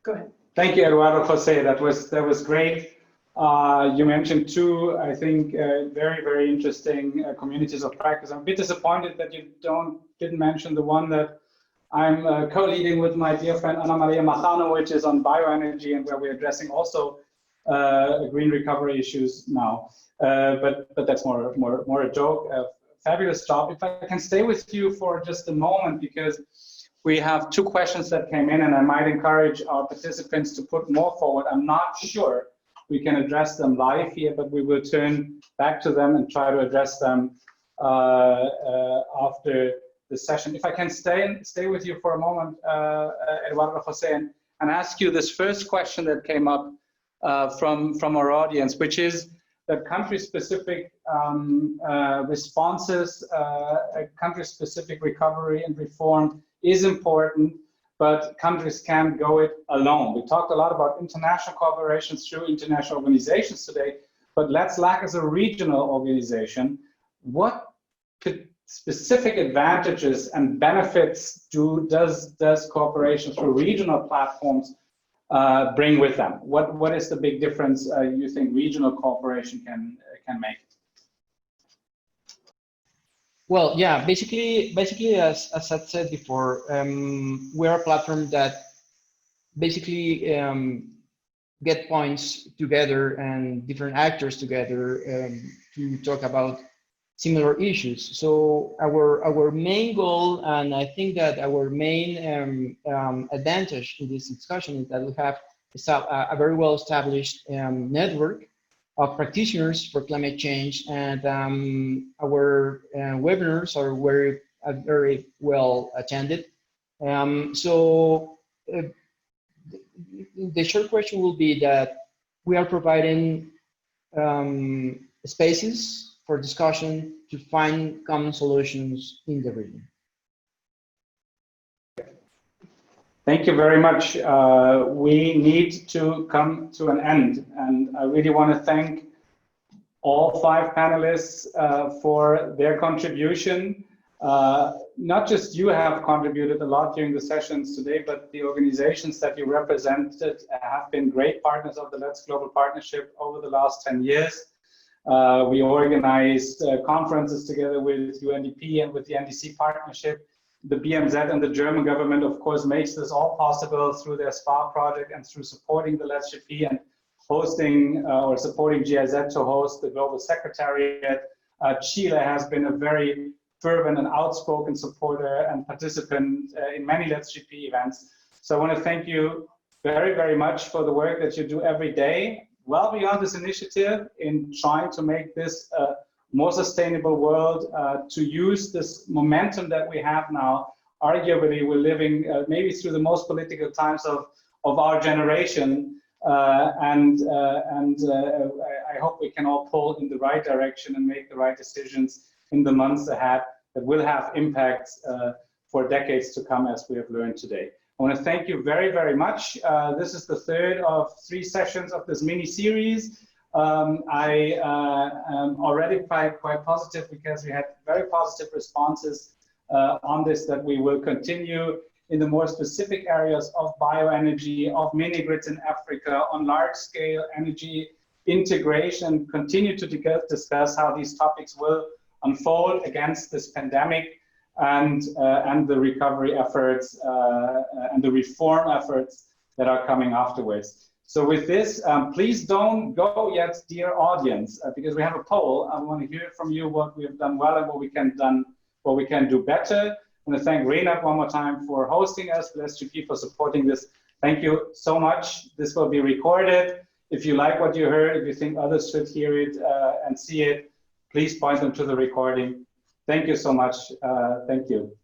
ahead. Thank you, Eduardo Jose. That was great. You mentioned 2, I think, very, very interesting communities of practice. I'm a bit disappointed that you didn't mention the one that I'm co-leading with my dear friend Ana Maria Majano, which is on bioenergy and where we're addressing also green recovery issues now. But that's more a joke. Fabulous job. If I can stay with you for just a moment, because we have 2 questions that came in, and I might encourage our participants to put more forward. I'm not sure we can address them live here, but we will turn back to them and try to address them after the session. If I can stay with you for a moment, Eduardo Jose, and ask you this first question that came up from our audience, which is that country-specific responses, country-specific recovery and reform is important, but countries can't go it alone. We talked a lot about international cooperation through international organizations today, but Let's LAC as a regional organization. What specific advantages and benefits does cooperation through regional platforms bring with them? What is the big difference you think regional cooperation can make? Well, yeah, basically, as I said before, we're a platform that basically get points together and different actors together to talk about similar issues. So our main goal, and I think that our main advantage in this discussion, is that we have a very well established network of practitioners for climate change, and our webinars are very well attended. So the short question will be that we are providing spaces for discussion to find common solutions in the region. Thank you very much. We need to come to an end, and I really want to thank all 5 panelists for their contribution. Not just you have contributed a lot during the sessions today, but the organizations that you represented have been great partners of the Let's Global Partnership over the last 10 years. We organized conferences together with UNDP and with the NDC partnership. The BMZ and the German government, of course, makes this all possible through their SPA project and through supporting the Let's GP and hosting or supporting GIZ to host the Global Secretariat. Chile has been a very fervent and outspoken supporter and participant in many Let's GP events. So I want to thank you very, very much for the work that you do every day, well beyond this initiative, in trying to make this a more sustainable world, to use this momentum that we have now. Arguably, we're living maybe through the most political times of our generation, and I hope we can all pull in the right direction and make the right decisions in the months ahead that will have impacts for decades to come, as we have learned today. I want to thank you very, very much. This is the 3rd of 3 sessions of this mini-series. I am already quite positive, because we had very positive responses on this, that we will continue in the more specific areas of bioenergy, of mini grids in Africa, on large scale energy integration, continue to discuss how these topics will unfold against this pandemic and the recovery efforts and the reform efforts that are coming afterwards. So with this, please don't go yet, dear audience, because we have a poll. I want to hear from you what we have done well and what we can do better. I want to thank Renat one more time for hosting us, the SGP for supporting this. Thank you so much. This will be recorded. If you like what you heard, if you think others should hear it and see it, please point them to the recording. Thank you so much. Thank you.